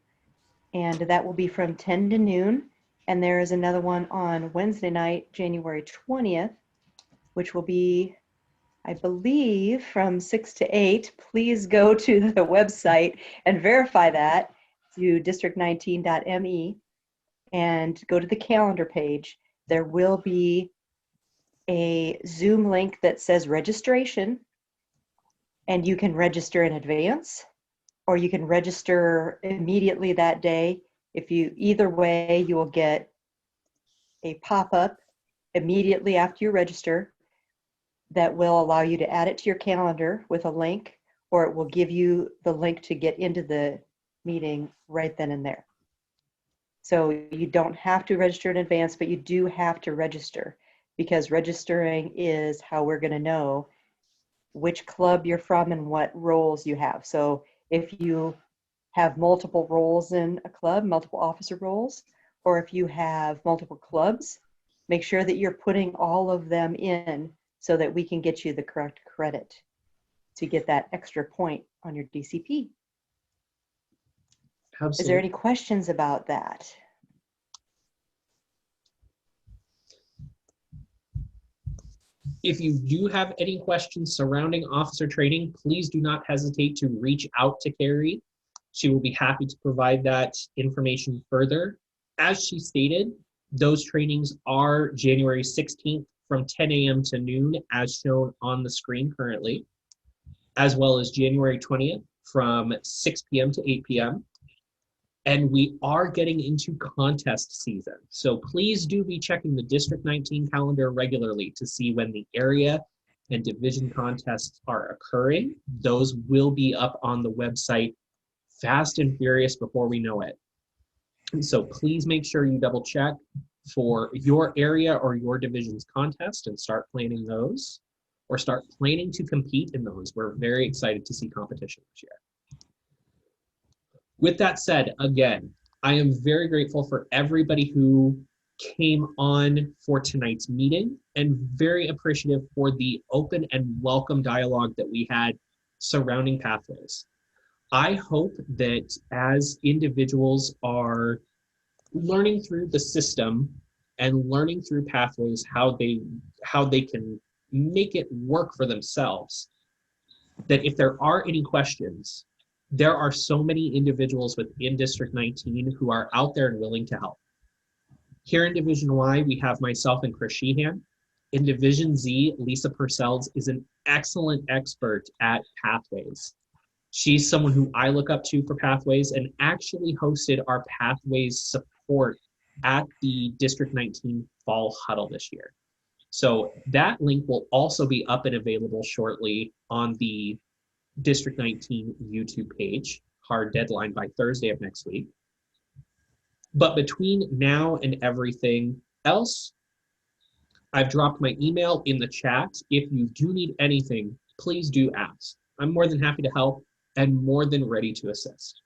And that will be from 10 to noon. And there is another one on Wednesday night, January 20th, which will be, I believe, from 6 to 8. Please go to the website and verify that to district19.me and go to the calendar page. There will be a Zoom link that says registration, and you can register in advance or you can register immediately that day. Either way, you will get a pop-up immediately after you register that will allow you to add it to your calendar with a link, or it will give you the link to get into the meeting right then and there. So you don't have to register in advance, but you do have to register, because registering is how we're going to know which club you're from and what roles you have. So if you have multiple roles in a club, multiple officer roles, or if you have multiple clubs, Make sure that you're putting all of them in so that we can get you the correct credit to get that extra point on your DCP. Absolutely. Is there any questions about that? If you do have any questions surrounding officer training, please do not hesitate to reach out to Carrie. She will be happy to provide that information further. As she stated, those trainings are January 16th from 10 a.m. to noon, as shown on the screen currently, as well as January 20th from 6 p.m. to 8 p.m. And we are getting into contest season. So please do be checking the District 19 calendar regularly to see when the area and division contests are occurring. Those will be up on the website fast and furious before we know it. And so please make sure you double check for your area or your division's contest and start planning those, or start planning to compete in those. We're very excited to see competition this year. With that said, again, I am very grateful for everybody who came on for tonight's meeting, and very appreciative for the open and welcome dialogue that we had surrounding pathways. I hope that as individuals are learning through the system and learning through pathways, how they can make it work for themselves, that if there are any questions, there are so many individuals within District 19 who are out there and willing to help. Here in Division Y, we have myself and Chris Sheehan. In Division Z, Lisa Purcells is an excellent expert at pathways. She's someone who I look up to for pathways, and actually hosted our pathways support at the District 19 Fall Huddle this year. So that link will also be up and available shortly on the District 19 YouTube page. Hard deadline by Thursday of next week. But between now and everything else, I've dropped my email in the chat. If you do need anything, please do ask. I'm more than happy to help and more than ready to assist.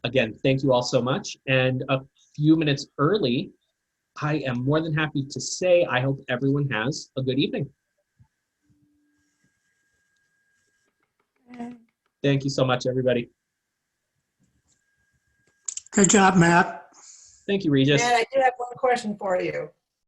Again, thank you all so much. And a few minutes early, I am more than happy to say I hope everyone has a good evening. Thank you so much, everybody. Good job, Matt. Thank you, Regis. Matt, I do have one question for you.